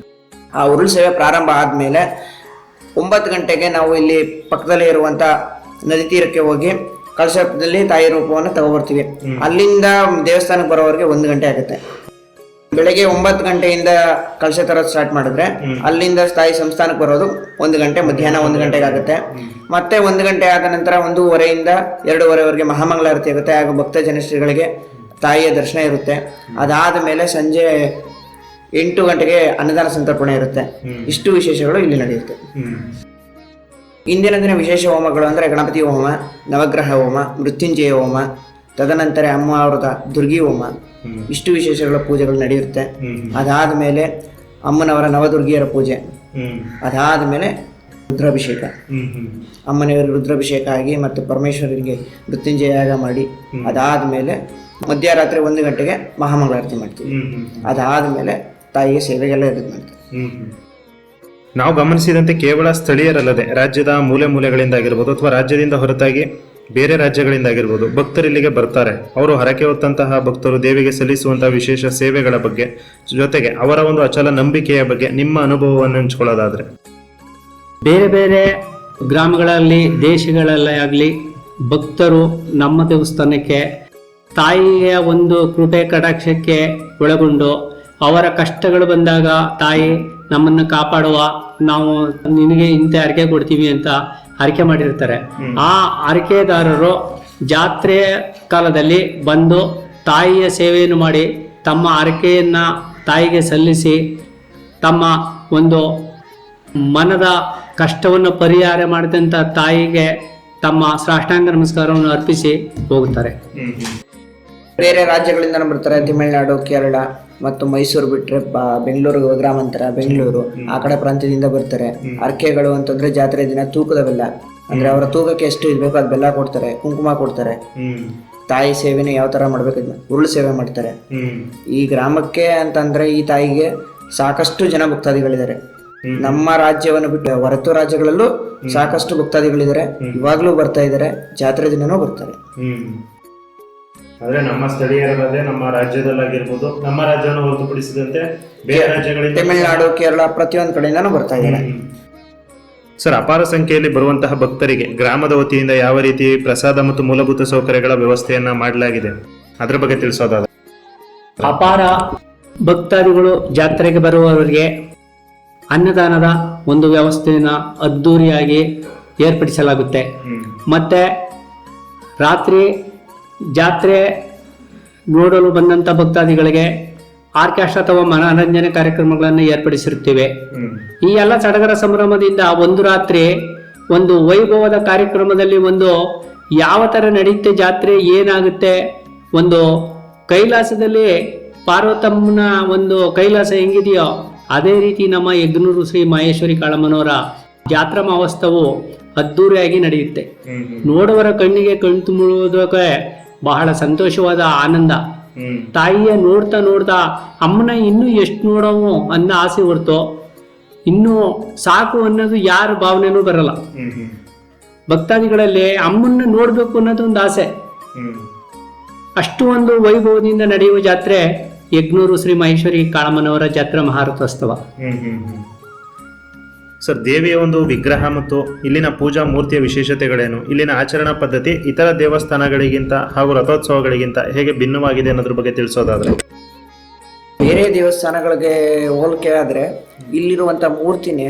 [SPEAKER 3] ಆ ಉರುಳು ಸೇವೆ ಪ್ರಾರಂಭ ಆದಮೇಲೆ 9 ಗಂಟೆಗೆ ನಾವು ಇಲ್ಲಿ ಪಕ್ಕದಲ್ಲೇ ಇರುವಂಥ ನದಿ ತೀರಕ್ಕೆ ಹೋಗಿ ಕಳಶದಲ್ಲಿ ತಾಯಿ ರೂಪವನ್ನು ತಗೊಬರ್ತೀವಿ. ಅಲ್ಲಿಂದ ದೇವಸ್ಥಾನಕ್ಕೆ ಬರೋವರೆಗೆ 1 ಗಂಟೆ ಆಗುತ್ತೆ. ಬೆಳಗ್ಗೆ 9 ಗಂಟೆಯಿಂದ ಕಳಶ ತರೋದು ಸ್ಟಾರ್ಟ್ ಮಾಡಿದ್ರೆ ಅಲ್ಲಿಂದ ತಾಯಿ ಸಂಸ್ಥಾನಕ್ಕೆ ಬರೋದು 1 ಗಂಟೆ, ಮಧ್ಯಾಹ್ನ 1 ಗಂಟೆಗೆ ಆಗುತ್ತೆ. ಮತ್ತೆ 1 ಗಂಟೆ ಆದ ನಂತರ 1:30ಯಿಂದ 2:30ವರೆಗೆ ಮಹಾಮಂಗಳಾರತಿ ಆಗುತ್ತೆ. ಹಾಗೂ ಭಕ್ತ ಜನಶ್ರೀಗಳಿಗೆ ತಾಯಿಯ ದರ್ಶನ ಇರುತ್ತೆ. ಅದಾದ ಮೇಲೆ ಸಂಜೆ 8 ಗಂಟೆಗೆ ಅನ್ನದಾನ ಸಂತರ್ಪಣೆ ಇರುತ್ತೆ. ಇಷ್ಟು ವಿಶೇಷಗಳು ಇಲ್ಲಿ ನಡೆಯುತ್ತೆ. ಇಂದಿನ ದಿನ ವಿಶೇಷ ಹೋಮಗಳು ಅಂದರೆ ಗಣಪತಿ ಹೋಮ, ನವಗ್ರಹ ಹೋಮ, ಮೃತ್ಯುಂಜಯ ಹೋಮ, ತದನಂತರ ಅಮ್ಮಾವೃತ, ದುರ್ಗಿ ಹೋಮ, ಇಷ್ಟು ವಿಶೇಷಗಳ ಪೂಜೆಗಳು ನಡೆಯುತ್ತೆ. ಅದಾದ ಮೇಲೆ ಅಮ್ಮನವರ ನವದುರ್ಗಿಯರ ಪೂಜೆ, ಅದಾದ ಮೇಲೆ ರುದ್ರಾಭಿಷೇಕ, ಅಮ್ಮನವರಿಗೆ ರುದ್ರಾಭಿಷೇಕ ಆಗಿ ಮತ್ತು ಪರಮೇಶ್ವರರಿಗೆ ಮೃತ್ಯುಂಜಯ ಯಾಗ ಮಾಡಿ ಅದಾದ ಮೇಲೆ ಮಧ್ಯರಾತ್ರಿ 1 ಗಂಟೆಗೆ ಮಹಾಮಂಗಳಾರತಿ ಮಾಡ್ತೀವಿ. ಅದಾದ ಮೇಲೆ ತಾಯಿಗೆ ಸೇವೆಗೆಲ್ಲ ಎದ್ದು ಮಾಡ್ತೀವಿ.
[SPEAKER 1] ನಾವು ಗಮನಿಸಿದಂತೆ ಕೇವಲ ಸ್ಥಳೀಯರಲ್ಲದೆ ರಾಜ್ಯದ ಮೂಲೆ ಮೂಲೆಗಳಿಂದ ಆಗಿರ್ಬೋದು ಅಥವಾ ರಾಜ್ಯದಿಂದ ಹೊರತಾಗಿ ಬೇರೆ ರಾಜ್ಯಗಳಿಂದ ಆಗಿರ್ಬೋದು ಭಕ್ತರು ಇಲ್ಲಿಗೆ ಬರ್ತಾರೆ. ಅವರು ಹರಕೆ ಹೊತ್ತಂತಹ ಭಕ್ತರು ದೇವಿಗೆ ಸಲ್ಲಿಸುವಂತಹ ವಿಶೇಷ ಸೇವೆಗಳ ಬಗ್ಗೆ ಜೊತೆಗೆ ಅವರ ಒಂದು ಅಚಲ ನಂಬಿಕೆಯ ಬಗ್ಗೆ ನಿಮ್ಮ ಅನುಭವವನ್ನು ಹಂಚ್ಕೊಳ್ಳೋದಾದ್ರೆ?
[SPEAKER 2] ಬೇರೆ ಬೇರೆ ಗ್ರಾಮಗಳಲ್ಲಿ, ದೇಶಗಳಲ್ಲೇ ಆಗಲಿ ಭಕ್ತರು ನಮ್ಮ ದೇವಸ್ಥಾನಕ್ಕೆ ತಾಯಿಯ ಒಂದು ಕೃಪೆ ಕಟಾಕ್ಷಕ್ಕೆ ಒಳಗೊಂಡು ಅವರ ಕಷ್ಟಗಳು ಬಂದಾಗ ತಾಯಿ ನಮ್ಮನ್ನು ಕಾಪಾಡುವ, ನಾವು ನಿನಗೆ ಇಂಥ ಹರಕೆ ಕೊಡ್ತೀವಿ ಅಂತ ಹರಕೆ ಮಾಡಿರ್ತಾರೆ. ಆ ಹರಕೆದಾರರು ಜಾತ್ರೆಯ ಕಾಲದಲ್ಲಿ ಬಂದು ತಾಯಿಯ ಸೇವೆಯನ್ನು ಮಾಡಿ ತಮ್ಮ ಹರಕೆಯನ್ನು ತಾಯಿಗೆ ಸಲ್ಲಿಸಿ ತಮ್ಮ ಒಂದು ಮನದ ಕಷ್ಟವನ್ನು ಪರಿಹಾರ ಮಾಡಿದಂಥ ತಾಯಿಗೆ ತಮ್ಮ ಸಾಷ್ಟಾಂಗ ನಮಸ್ಕಾರವನ್ನು ಅರ್ಪಿಸಿ ಹೋಗುತ್ತಾರೆ.
[SPEAKER 3] ಬೇರೆ ರಾಜ್ಯಗಳಿಂದ ಬರ್ತಾರೆ. ತಮಿಳುನಾಡು, ಕೇರಳ ಮತ್ತು ಮೈಸೂರು ಬಿಟ್ಟರೆ ಬೆಂಗಳೂರು, ಗ್ರಾಮಾಂತರ, ಬೆಂಗಳೂರು ಆ ಕಡೆ ಪ್ರಾಂತ್ಯದಿಂದ ಬರ್ತಾರೆ. ಹರಕೆಗಳು ಅಂತಂದ್ರೆ ಜಾತ್ರೆ ದಿನ ತೂಕದ ಬೆಲ್ಲ, ಅಂದ್ರೆ ಅವರ ತೂಕಕ್ಕೆ ಎಷ್ಟು ಇರಬೇಕು ಅದು ಬೆಲ್ಲ ಕೊಡ್ತಾರೆ, ಕುಂಕುಮ ಕೊಡ್ತಾರೆ. ತಾಯಿ ಸೇವೆನ ಯಾವ ತರ ಮಾಡ್ಬೇಕು, ಉರುಳು ಸೇವೆ ಮಾಡ್ತಾರೆ. ಈ ಗ್ರಾಮಕ್ಕೆ ಅಂತಂದ್ರೆ ಈ ತಾಯಿಗೆ ಸಾಕಷ್ಟು ಜನ ಭಕ್ತಾದಿಗಳಿದ್ದಾರೆ. ನಮ್ಮ ರಾಜ್ಯವನ್ನು ಬಿಟ್ಟು ಹೊರತು ರಾಜ್ಯಗಳಲ್ಲೂ ಸಾಕಷ್ಟು ಭಕ್ತಾದಿಗಳಿದ್ದಾರೆ. ಇವಾಗ್ಲೂ ಬರ್ತಾ ಇದ್ದಾರೆ, ಜಾತ್ರೆ ದಿನನೂ ಬರ್ತಾರೆ.
[SPEAKER 1] ಆದ್ರೆ ನಮ್ಮ ಸ್ಥಳೀಯರಲ್ಲದೆ ನಮ್ಮ ರಾಜ್ಯದಲ್ಲಾಗಿರ್ಬೋದು, ನಮ್ಮ ರಾಜ್ಯವನ್ನು ಹೊರತುಪಡಿಸಿದಂತೆ ಬೇರೆ ರಾಜ್ಯಗಳಿಂದ
[SPEAKER 3] ತಮಿಳುನಾಡು, ಕೇರಳ ಪ್ರತಿಯೊಂದು ಕಡೆಯಿಂದಾನು ಬರ್ತಾ ಇದ್ದಾರೆ.
[SPEAKER 1] ಸರ್, ಅಪಾರ ಸಂಖ್ಯೆಯಲ್ಲಿ ಬರುವಂತಹ ಭಕ್ತರಿಗೆ ಗ್ರಾಮದ ವತಿಯಿಂದ ಯಾವ ರೀತಿ ಪ್ರಸಾದ ಮತ್ತು ಮೂಲಭೂತ ಸೌಕರ್ಯಗಳ ವ್ಯವಸ್ಥೆಯನ್ನ ಮಾಡಲಾಗಿದೆ ಅದ್ರ ಬಗ್ಗೆ ತಿಳಿಸೋದಾದ್ರೆ?
[SPEAKER 2] ಅಪಾರ ಭಕ್ತಾದಿಗಳು ಜಾತ್ರೆಗೆ ಬರುವವರಿಗೆ ಅನ್ನದಾನದ ಒಂದು ವ್ಯವಸ್ಥೆಯನ್ನು ಅದ್ದೂರಿಯಾಗಿ ಏರ್ಪಡಿಸಲಾಗುತ್ತೆ. ಮತ್ತೆ ರಾತ್ರಿ ಜಾತ್ರೆ ನೋಡಲು ಬಂದಂಥ ಭಕ್ತಾದಿಗಳಿಗೆ ಆರ್ಕೆಸ್ಟ್ರಾ ಅಥವಾ ಮನರಂಜನೆ ಕಾರ್ಯಕ್ರಮಗಳನ್ನು ಏರ್ಪಡಿಸಿರುತ್ತೇವೆ. ಈ ಎಲ್ಲ ಸಡಗರ ಸಂಭ್ರಮದಿಂದ ಒಂದು ರಾತ್ರಿ ಒಂದು ವೈಭವದ ಕಾರ್ಯಕ್ರಮದಲ್ಲಿ ಒಂದು ಯಾವ ಥರ ನಡೆಯುತ್ತೆ ಜಾತ್ರೆ, ಏನಾಗುತ್ತೆ, ಒಂದು ಕೈಲಾಸದಲ್ಲಿ ಪಾರ್ವತಮ್ಮನ ಒಂದು ಕೈಲಾಸ ಹೆಂಗಿದೆಯೋ ಅದೇ ರೀತಿ ನಮ್ಮ ಯಗ್ನೂರು ಶ್ರೀ ಮಹೇಶ್ವರಿ ಕಾಳಮ್ಮನವರ ಜಾತ್ರಾ ಮಹೋತ್ಸವವು ಅದ್ದೂರಿಯಾಗಿ ನಡೆಯುತ್ತೆ. ನೋಡುವರ ಕಣ್ಣಿಗೆ ಕಣ್ ತುಂಬುವುದಕ್ಕೆ ಬಹಳ ಸಂತೋಷವಾದ ಆನಂದ. ತಾಯಿಯ ನೋಡ್ತಾ ಅಮ್ಮನ ಇನ್ನೂ ಎಷ್ಟು ನೋಡೋವು ಅನ್ನೋ ಆಸೆ ಹೊರ್ತು ಇನ್ನೂ ಸಾಕು ಅನ್ನೋದು ಯಾರ ಭಾವನೆನೂ ಬರಲ್ಲ. ಭಕ್ತಾದಿಗಳಲ್ಲಿ ಅಮ್ಮನ್ನ ನೋಡ್ಬೇಕು ಅನ್ನೋದು ಒಂದು ಆಸೆ. ಅಷ್ಟು ಒಂದು ವೈಭವದಿಂದ ನಡೆಯುವ ಜಾತ್ರೆ ಯಗ್ನೂರು ಶ್ರೀ ಮಹೇಶ್ವರಿ ಕಾಳಮ್ಮನವರ ಜಾತ್ರಾ ಮಹಾರಥೋತ್ಸವ.
[SPEAKER 1] ಸರ್, ದೇವಿಯ ಒಂದು ವಿಗ್ರಹ ಮತ್ತು ಇಲ್ಲಿನ ಪೂಜಾ ಮೂರ್ತಿಯ ವಿಶೇಷತೆಗಳೇನು? ಇಲ್ಲಿನ ಆಚರಣಾ ಪದ್ಧತಿ ಇತರ ದೇವಸ್ಥಾನಗಳಿಗಿಂತ ಹಾಗೂ ರಥೋತ್ಸವಗಳಿಗಿಂತ ಹೇಗೆ ಭಿನ್ನವಾಗಿದೆ ಅನ್ನೋದ್ರ ಬಗ್ಗೆ ತಿಳಿಸೋದಾದ್ರೆ?
[SPEAKER 3] ಬೇರೆ ದೇವಸ್ಥಾನಗಳಿಗೆ ಹೋಲಿಕೆ ಆದರೆ ಇಲ್ಲಿರುವಂಥ ಮೂರ್ತಿನೇ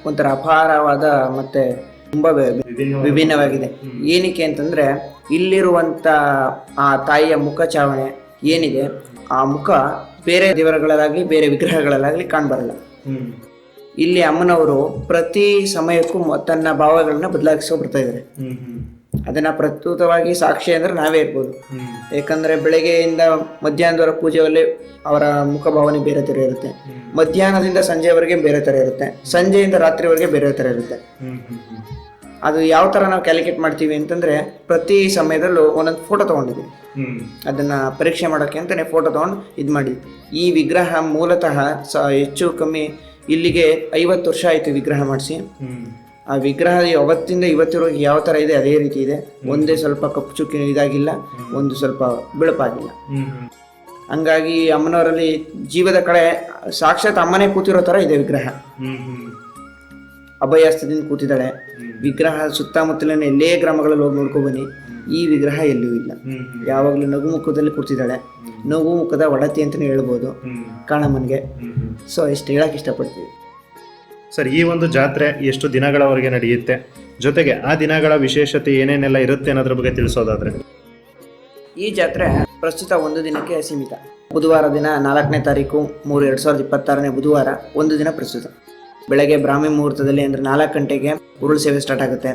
[SPEAKER 3] ಒಂಥರ ಅಪಾರವಾದ ಮತ್ತೆ ತುಂಬಾ ವಿಭಿನ್ನವಾಗಿದೆ. ಏನಕ್ಕೆ ಅಂತಂದ್ರೆ ಇಲ್ಲಿರುವಂಥ ಆ ತಾಯಿಯ ಮುಖ ಚಾವಣೆ ಏನಿದೆ, ಆ ಮುಖ ಬೇರೆ ದೇವರುಗಳಲ್ಲಾಗಲಿ ಬೇರೆ ವಿಗ್ರಹಗಳಲ್ಲಾಗಲಿ ಕಾಣಬರಲ್ಲ. ಇಲ್ಲಿ ಅಮ್ಮನವರು ಪ್ರತಿ ಸಮಯಕ್ಕೂ ತನ್ನ ಭಾವಗಳನ್ನ ಬದಲಾಯಿಸೋ ಬರ್ತಾ ಇದ್ದಾರೆ. ಅದನ್ನ ಪ್ರಸ್ತುತವಾಗಿ ಸಾಕ್ಷಿ ಅಂದ್ರೆ ನಾವೇ ಇರ್ಬೋದು. ಯಾಕಂದ್ರೆ ಬೆಳಗ್ಗೆಯಿಂದ ಮಧ್ಯಾಹ್ನದವರ ಪೂಜೆಯಲ್ಲಿ ಅವರ ಮುಖ ಭಾವನೆ ಬೇರೆ ತರ ಇರುತ್ತೆ, ಮಧ್ಯಾಹ್ನದಿಂದ ಸಂಜೆವರೆಗೆ ಬೇರೆ ತರ ಇರುತ್ತೆ, ಸಂಜೆಯಿಂದ ರಾತ್ರಿವರೆಗೆ ಬೇರೆ ತರ ಇರುತ್ತೆ. ಅದು ಯಾವ ತರ ನಾವು ಕ್ಯಾಲ್ಕುಲೇಟ್ ಮಾಡ್ತೀವಿ ಅಂತಂದ್ರೆ ಪ್ರತಿ ಸಮಯದಲ್ಲೂ ಒಂದೊಂದು ಫೋಟೋ ತಗೊಂಡಿದ್ದೀವಿ. ಅದನ್ನ ಪರೀಕ್ಷೆ ಮಾಡೋಕ್ಕೆ ಅಂತಾನೆ ಫೋಟೋ ತಗೊಂಡು ಇದು ಮಾಡಿ. ಈ ವಿಗ್ರಹ ಮೂಲತಃ ಹೆಚ್ಚು ಕಮ್ಮಿ ಇಲ್ಲಿಗೆ 50 ವರ್ಷ ಆಯ್ತು ವಿಗ್ರಹ ಮಾಡಿಸಿ. ಆ ವಿಗ್ರಹ ಅವತ್ತಿಂದ ಇವತ್ತಿರೋಗಿ ಯಾವ ತರ ಇದೆ ಅದೇ ರೀತಿ ಇದೆ. ಒಂದೇ ಸ್ವಲ್ಪ ಕಪ್ಪು ಚುಕ್ಕಿ ಇದಾಗಿಲ್ಲ, ಒಂದು ಸ್ವಲ್ಪ ಬಿಳುಪಾಗಿಲ್ಲ. ಹಂಗಾಗಿ ಅಮ್ಮನವರಲ್ಲಿ ಜೀವದ ಕಡೆ ಸಾಕ್ಷಾತ್ ಅಮ್ಮನೇ ಕೂತಿರೋ ಥರ ಇದೆ ವಿಗ್ರಹ. ಅಭಯಹಸ್ತದಿಂದ ಕೂತಿದ್ದಾಳೆ. ವಿಗ್ರಹ ಸುತ್ತಮುತ್ತಲಿನ ಎಲ್ಲೇ ಗ್ರಾಮಗಳಲ್ಲಿ ಹೋಗಿ ನೋಡ್ಕೊ ಬನ್ನಿ, ಈ ವಿಗ್ರಹ ಎಲ್ಲೂ ಇಲ್ಲ. ಯಾವಾಗಲೂ ನಗುಮುಖದಲ್ಲಿ ಕೂತಿದ್ದಾಳೆ. ನಗುಮುಖದ ಒಡತಿ ಅಂತಲೇ ಹೇಳ್ಬೋದು ಕಾಳಮ್ಮನಿಗೆ. ಸೊ ಇಷ್ಟು ಹೇಳಕ್ಕೆ ಇಷ್ಟಪಡ್ತೀವಿ.
[SPEAKER 1] ಸರ್, ಈ ಒಂದು ಜಾತ್ರೆ ಎಷ್ಟು ದಿನಗಳವರೆಗೆ ನಡೆಯುತ್ತೆ, ಜೊತೆಗೆ ಆ ದಿನಗಳ ವಿಶೇಷತೆ ಏನೇನೆಲ್ಲ ಇರುತ್ತೆ ಅನ್ನೋದ್ರ ಬಗ್ಗೆ ತಿಳಿಸೋದಾದ್ರೆ?
[SPEAKER 3] ಈ ಜಾತ್ರೆ ಪ್ರಸ್ತುತ ಒಂದು ದಿನಕ್ಕೆ ಸೀಮಿತ. ಬುಧವಾರ ದಿನ 4ನೇ ತಾರೀಕು 3/2026 ಬುಧವಾರ ಒಂದು ದಿನ ಪ್ರಸ್ತುತ. ಬೆಳಗ್ಗೆ ಬ್ರಾಹ್ಮಿ ಮುಹೂರ್ತದಲ್ಲಿ ಅಂದರೆ 4 ಗಂಟೆಗೆ ಉರುಳು ಸೇವೆ ಸ್ಟಾರ್ಟ್ ಆಗುತ್ತೆ.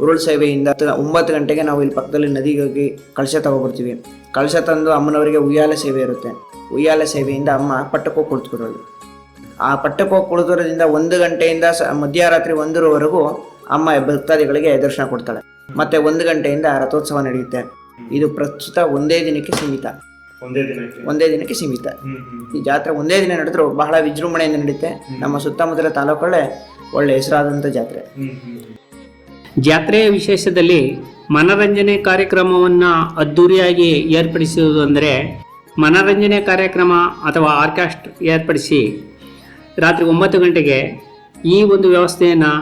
[SPEAKER 3] ಉರುಳು ಸೇವೆಯಿಂದ 9 ಗಂಟೆಗೆ ನಾವು ಇಲ್ಲಿ ಪಕ್ಕದಲ್ಲಿ ನದಿಗೆ ಹೋಗಿ ಕಳಶ ತಗೊಬರ್ತೀವಿ. ಕಳಶ ತಂದು ಅಮ್ಮನವರಿಗೆ ಉಯ್ಯಾಲೆ ಸೇವೆ ಇರುತ್ತೆ. ಉಯ್ಯಾಲೆ ಸೇವೆಯಿಂದ ಅಮ್ಮ ಪಟ್ಟಕ್ಕೆ ಕುಳಿತುಕೊಳ್ಳೋದು. ಆ ಪಟ್ಟಕ್ಕೆ ಕುಳಿತುರೋದ್ರಿಂದ 1 ಗಂಟೆಯಿಂದ ಮಧ್ಯರಾತ್ರಿ 1ರವರೆಗೂ ಅಮ್ಮ ಭಕ್ತಾದಿಗಳಿಗೆ ದರ್ಶನ ಕೊಡ್ತಾಳೆ. ಮತ್ತೆ 1 ಗಂಟೆಯಿಂದ ರಥೋತ್ಸವ ನಡೆಯುತ್ತೆ. ಇದು ಪ್ರಸ್ತುತ ಒಂದೇ ದಿನಕ್ಕೆ ಸೀಮಿತ. ಈ ಜಾತ್ರೆ ಒಂದೇ ದಿನ ನಡೆದ್ರು ಬಹಳ ವಿಜೃಂಭಣೆಯಿಂದ ನಡೆಯುತ್ತೆ. ನಮ್ಮ ಸುತ್ತಮುತ್ತಲ ತಾಲೂಕಲ್ಲೇ ಒಳ್ಳೆ ಹೆಸರಾದಂಥ ಜಾತ್ರೆ.
[SPEAKER 2] ಜಾತ್ರೆಯ ವಿಶೇಷದಲ್ಲಿ ಮನರಂಜನೆ ಕಾರ್ಯಕ್ರಮವನ್ನು ಅದ್ದೂರಿಯಾಗಿ ಏರ್ಪಡಿಸುವುದು ಅಂದರೆ, ಮನರಂಜನೆ ಕಾರ್ಯಕ್ರಮ ಅಥವಾ ಆರ್ಕೆಸ್ಟ್ರಾ ಏರ್ಪಡಿಸಿ ರಾತ್ರಿ 9 ಗಂಟೆಗೆ ಈ ಒಂದು ವ್ಯವಸ್ಥೆಯನ್ನು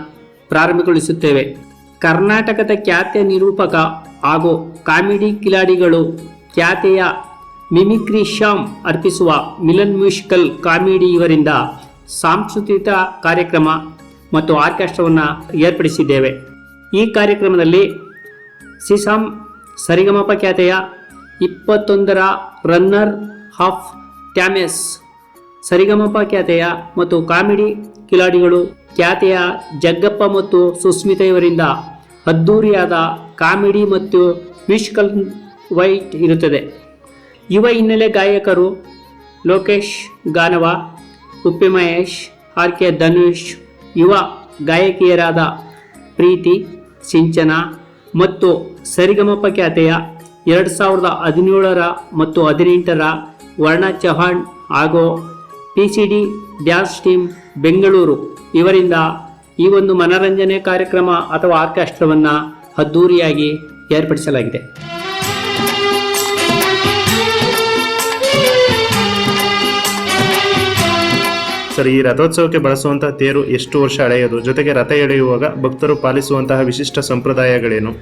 [SPEAKER 2] ಪ್ರಾರಂಭಗೊಳಿಸುತ್ತೇವೆ. ಕರ್ನಾಟಕದ ಖ್ಯಾತಿಯ ನಿರೂಪಕ ಹಾಗೂ ಕಾಮಿಡಿ ಕಿಲಾಡಿಗಳು ಖ್ಯಾತೆಯ ಮಿಮಿಕ್ರಿ ಶಾಮ್ ಅರ್ಪಿಸುವ ಮಿಲನ್ ಮ್ಯೂಸಿಕಲ್ ಕಾಮಿಡಿ ಇವರಿಂದ ಸಾಂಸ್ಕೃತಿಕ ಕಾರ್ಯಕ್ರಮ ಮತ್ತು ಆರ್ಕೆಸ್ಟ್ರಾವನ್ನು ಏರ್ಪಡಿಸಿದ್ದೇವೆ. ಈ ಕಾರ್ಯಕ್ರಮದಲ್ಲಿ ಸಿಸಾಮ್ ಸರಿಗಮಪ ಖ್ಯಾತೆಯ 21ರ ರನ್ನರ್ ಆಫ್ ಟ್ಯಾಮೆಸ್ ಸರಿಗಮಪ ಖ್ಯಾತೆಯ ಮತ್ತು ಕಾಮಿಡಿ ಕಿಲಾಡಿಗಳು ಖ್ಯಾತೆಯ ಜಗ್ಗಪ್ಪ ಮತ್ತು ಸುಸ್ಮಿತಾ ಇವರಿಂದ ಅದ್ದೂರಿಯಾದ ಕಾಮಿಡಿ ಮತ್ತು ಮ್ಯೂಸಿಕಲ್ ವೈಟ್ ಇರುತ್ತದೆ. ಯುವ ಹಿನ್ನೆಲೆ ಗಾಯಕರು ಲೋಕೇಶ್ ಗಾನವ, ಉಪ್ಪಿ ಮಹೇಶ್, ಆರ್.ಕೆ. ಧನುಷ್, ಯುವ ಗಾಯಕಿಯರಾದ ಪ್ರೀತಿ, ಸಿಂಚನ ಮತ್ತು ಸರಿಗಮಪ ಖ್ಯಾತೆಯ 2017 ಮತ್ತು 18ರ ವರ್ಣ ಚೌಹಾಣ್ ಹಾಗೂ PCD ಡ್ಯಾನ್ಸ್ ಟೀಮ್ ಬೆಂಗಳೂರು ಇವರಿಂದ ಈ ಒಂದು ಮನರಂಜನೆ ಕಾರ್ಯಕ್ರಮ ಅಥವಾ ಆರ್ಕೆಸ್ಟ್ರಾವನ್ನು ಅದ್ದೂರಿಯಾಗಿ ಏರ್ಪಡಿಸಲಾಗಿದೆ.
[SPEAKER 1] ಸರ್, ಈ ರಥೋತ್ಸವಕ್ಕೆ ಬಳಸುವಂತಹ ತೇರು ಎಷ್ಟು ವರ್ಷ ಹಳೆಯದು, ಜೊತೆಗೆ ರಥ ಎಳೆಯುವಾಗ ಭಕ್ತರು ಪಾಲಿಸುವಂತಹ ವಿಶಿಷ್ಟ ಸಂಪ್ರದಾಯಗಳೇನು?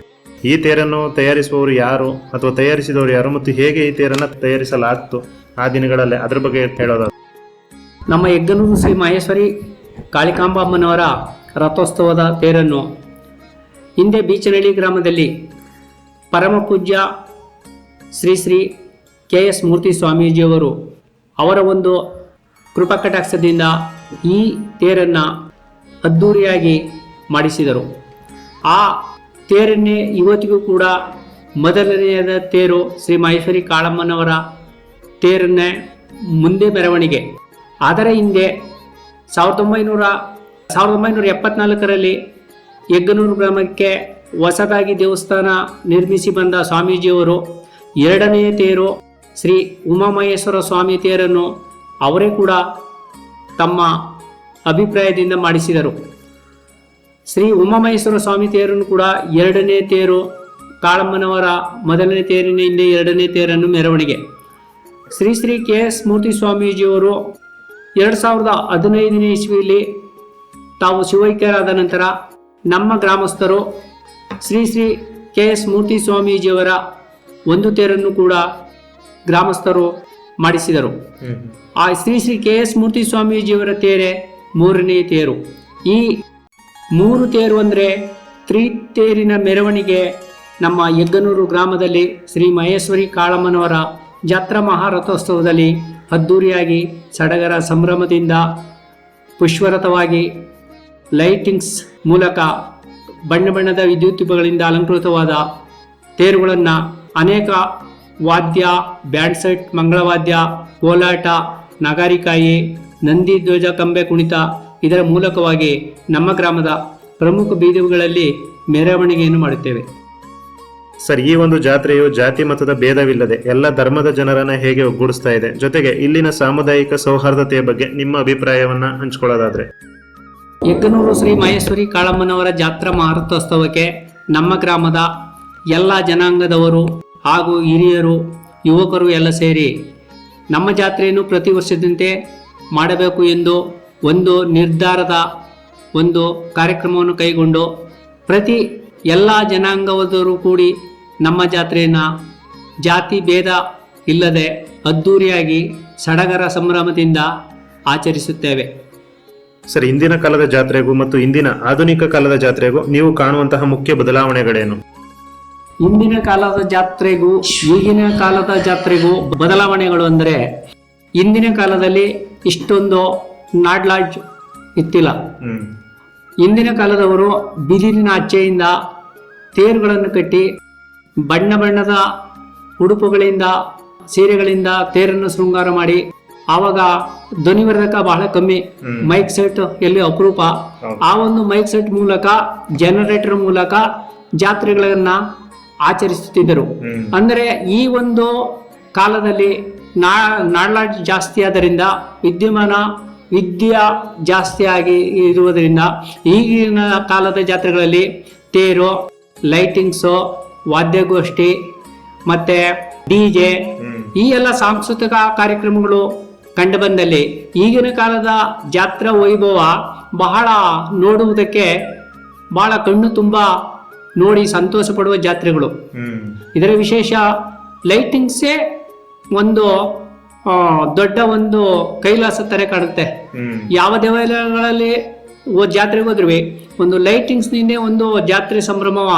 [SPEAKER 1] ಈ ತೇರನ್ನು ತಯಾರಿಸುವವರು ಯಾರು ಅಥವಾ ತಯಾರಿಸಿದವರು ಯಾರು ಮತ್ತು ಹೇಗೆ ಈ ತೇರನ್ನು ತಯಾರಿಸಲಾಗ್ತು ಆ ದಿನಗಳಲ್ಲೇ, ಅದ್ರ ಬಗ್ಗೆ ಹೇಳೋದು?
[SPEAKER 2] ನಮ್ಮ ಯಗ್ಗನೂರು ಶ್ರೀ ಮಹೇಶ್ವರಿ ಕಾಳಿಕಾಂಬಮ್ಮನವರ ರಥೋತ್ಸವದ ತೇರನ್ನು ಹಿಂದೆ ಬೀಚನಹಳ್ಳಿ ಗ್ರಾಮದಲ್ಲಿ ಪರಮ ಪೂಜ್ಯ ಶ್ರೀ KS ಮೂರ್ತಿ ಸ್ವಾಮೀಜಿಯವರು ಅವರ ಒಂದು ಕೃಪಾಕಟಾಕ್ಷದಿಂದ ಈ ತೇರನ್ನು ಅದ್ಧೂರಿಯಾಗಿ ಮಾಡಿಸಿದರು. ಆ ತೇರನ್ನೇ ಇವತ್ತಿಗೂ ಕೂಡ ಮೊದಲನೆಯದ ತೇರು ಶ್ರೀ ಮಹೇಶ್ವರಿ ಕಾಳಮ್ಮನವರ ತೇರನ್ನೇ ಮುಂದೆ ಮೆರವಣಿಗೆ. ಅದರ ಹಿಂದೆ 1974ರಲ್ಲಿ ಯಗ್ಗನೂರು ಗ್ರಾಮಕ್ಕೆ ಹೊಸದಾಗಿ ದೇವಸ್ಥಾನ ನಿರ್ಮಿಸಿ ಬಂದ ಸ್ವಾಮೀಜಿಯವರು 2ನೇ ತೇರು ಶ್ರೀ ಉಮಾಮಹೇಶ್ವರ ಸ್ವಾಮಿ ತೇರನ್ನು ಅವರೇ ಕೂಡ ತಮ್ಮ ಅಭಿಪ್ರಾಯದಿಂದ ಮಾಡಿಸಿದರು. ಶ್ರೀ ಉಮಾಮಹೇಶ್ವರ ಸ್ವಾಮಿ ತೇರನ್ನು ಕೂಡ 2ನೇ ತೇರು, ಕಾಳಮ್ಮನವರ ಮೊದಲನೇ ತೇರಿನ ಹಿಂದೆ 2ನೇ ತೇರನ್ನು ಮೆರವಣಿಗೆ. ಶ್ರೀ KS ಮೂರ್ತಿ ಸ್ವಾಮೀಜಿಯವರು 2015ನೇ ಇಸ್ವಿಯಲ್ಲಿ ತಾವು ಶಿವೈಕ್ಯರಾದ ನಂತರ ನಮ್ಮ ಗ್ರಾಮಸ್ಥರು ಶ್ರೀ KS ಮೂರ್ತಿ ಸ್ವಾಮೀಜಿಯವರ ಒಂದು ತೇರನ್ನು ಕೂಡ ಗ್ರಾಮಸ್ಥರು ಮಾಡಿಸಿದರು. ಆ ಶ್ರೀ KS ಮೂರ್ತಿ ಸ್ವಾಮೀಜಿಯವರ ತೇರೆ 3ನೇ ತೇರು. ಈ 3 ತೇರು ಅಂದರೆ ತ್ರಿತೇರಿನ ಮೆರವಣಿಗೆ ನಮ್ಮ ಯಗ್ಗನೂರು ಗ್ರಾಮದಲ್ಲಿ ಶ್ರೀ ಮಹೇಶ್ವರಿ ಕಾಳಮ್ಮನವರ ಜಾತ್ರಾ ಮಹಾರಥೋತ್ಸವದಲ್ಲಿ ಅದ್ದೂರಿಯಾಗಿ ಸಡಗರ ಸಂಭ್ರಮದಿಂದ ಪುಷ್ಪರಥವಾಗಿ ಲೈಟಿಂಗ್ಸ್ ಮೂಲಕ ಬಣ್ಣ ಬಣ್ಣದ ವಿದ್ಯುತ್ ದೀಪಗಳಿಂದ ಅಲಂಕೃತವಾದ ತೇರುಗಳನ್ನು ಅನೇಕ ವಾದ್ಯ, ಬ್ಯಾಂಡ್ ಸೆಟ್, ಮಂಗಳವಾದ್ಯ, ಕೋಲಾಟ, ನಗಾರಿಕಾಯಿ, ನಂದಿ ಧ್ವಜ ಕಂಬೆ ಕುಣಿತ ಇದರ ಮೂಲಕವಾಗಿ ನಮ್ಮ ಗ್ರಾಮದ ಪ್ರಮುಖ ಬೀದಿಗಳಲ್ಲಿ ಮೆರವಣಿಗೆಯನ್ನು ಮಾಡುತ್ತೇವೆ.
[SPEAKER 1] ಸರ್, ಈ ಒಂದು ಜಾತ್ರೆಯು ಜಾತಿ ಮತದ ಭೇದವಿಲ್ಲದೆ ಎಲ್ಲ ಧರ್ಮದ ಜನರನ್ನ ಹೇಗೆ ಒಗ್ಗೂಡಿಸ್ತಾ ಇದೆ, ಜೊತೆಗೆ ಇಲ್ಲಿನ ಸಾಮುದಾಯಿಕ ಸೌಹಾರ್ದತೆಯ ಬಗ್ಗೆ ನಿಮ್ಮ ಅಭಿಪ್ರಾಯವನ್ನ ಹಂಚಿಕೊಳ್ಳೋದಾದ್ರೆ?
[SPEAKER 2] ಯಗ್ಗನೂರು ಶ್ರೀ ಮಹೇಶ್ವರಿ ಕಾಳಮ್ಮನವರ ಜಾತ್ರಾ ಮಹಾರಥೋತ್ಸವಕ್ಕೆ ನಮ್ಮ ಗ್ರಾಮದ ಎಲ್ಲ ಜನಾಂಗದವರು ಹಾಗೂ ಹಿರಿಯರು, ಯುವಕರು ಎಲ್ಲ ಸೇರಿ ನಮ್ಮ ಜಾತ್ರೆಯನ್ನು ಪ್ರತಿ ವರ್ಷದಂತೆ ಮಾಡಬೇಕು ಎಂದು ಒಂದು ನಿರ್ಧಾರದ ಒಂದು ಕಾರ್ಯಕ್ರಮವನ್ನು ಕೈಗೊಂಡು ಪ್ರತಿ ಎಲ್ಲ ಜನಾಂಗದವರು ಕೂಡಿ ನಮ್ಮ ಜಾತ್ರೆಯನ್ನು ಜಾತಿ ಭೇದ ಇಲ್ಲದೆ ಅದ್ಧೂರಿಯಾಗಿ ಸಡಗರ ಸಂಭ್ರಮದಿಂದ ಆಚರಿಸುತ್ತೇವೆ.
[SPEAKER 1] ಸರ್, ಇಂದಿನ ಕಾಲದ ಜಾತ್ರೆಗೂ ಮತ್ತು ಇಂದಿನ ಆಧುನಿಕ ಕಾಲದ ಜಾತ್ರೆಗೂ ನೀವು ಕಾಣುವಂತಹ ಮುಖ್ಯ ಬದಲಾವಣೆಗಳೇನು?
[SPEAKER 2] ಇಂದಿನ ಕಾಲದ ಜಾತ್ರೆಗೂ ಈಗಿನ ಕಾಲದ ಜಾತ್ರೆಗೂ ಬದಲಾವಣೆಗಳು ಅಂದರೆ, ಇಂದಿನ ಕಾಲದಲ್ಲಿ ಇಷ್ಟೊಂದು ನಾಡ್ಲಾಡ್ಜ್ ಇತ್ತಿಲ್ಲ. ಇಂದಿನ ಕಾಲದವರು ಬಿದಿರಿನ ಅಚ್ಚೆಯಿಂದ ತೇರುಗಳನ್ನು ಕಟ್ಟಿ ಬಣ್ಣ ಬಣ್ಣದ ಉಡುಪುಗಳಿಂದ ಸೀರೆಗಳಿಂದ ತೇರನ್ನು ಶೃಂಗಾರ ಮಾಡಿ, ಆವಾಗ ಧ್ವನಿವರ್ಧಕ ಬಹಳ ಕಮ್ಮಿ, ಮೈಕ್ ಸೆಟ್ ಎಲ್ಲಿ ಅಪರೂಪ. ಆ ಒಂದು ಮೈಕ್ ಸೆಟ್ ಮೂಲಕ, ಜನರೇಟರ್ ಮೂಲಕ ಜಾತ್ರೆಗಳನ್ನ ಆಚರಿಸುತ್ತಿದ್ದರು. ಅಂದರೆ ಈ ಒಂದು ಕಾಲದಲ್ಲಿ ನಾಡ್ಲಾಡ್ಜ್ ಜಾಸ್ತಿ ಆದರಿಂದ ವಿದ್ಯಾ ಜಾಸ್ತಿ ಆಗಿ ಇರುವುದರಿಂದ ಈಗಿನ ಕಾಲದ ಜಾತ್ರೆಗಳಲ್ಲಿ ತೇರು, ಲೈಟಿಂಗ್ಸು, ವಾದ್ಯಗೋಷ್ಠಿ ಮತ್ತೆ DJ ಈ ಎಲ್ಲ ಸಾಂಸ್ಕೃತಿಕ ಕಾರ್ಯಕ್ರಮಗಳು ಕಂಡು ಬಂದಲ್ಲಿ ಈಗಿನ ಕಾಲದ ಜಾತ್ರಾ ವೈಭವ ಬಹಳ ನೋಡುವುದಕ್ಕೆ ಬಹಳ ಕಣ್ಣು ತುಂಬ ನೋಡಿ ಸಂತೋಷ ಪಡುವ ಜಾತ್ರೆಗಳು. ಇದರ ವಿಶೇಷ ಲೈಟಿಂಗ್ಸೇ ಒಂದು ದೊಡ್ಡ ಒಂದು ಕೈಲಾಸ ತರ ಕಾಣುತ್ತೆ. ಯಾವ ದೇವಾಲಯಗಳಲ್ಲಿ ಜಾತ್ರೆಗೆ ಹೋದ್ರೂ ಒಂದು ಲೈಟಿಂಗ್ಸ್ ನಿಂದ ಒಂದು ಜಾತ್ರೆ ಸಂಭ್ರಮವ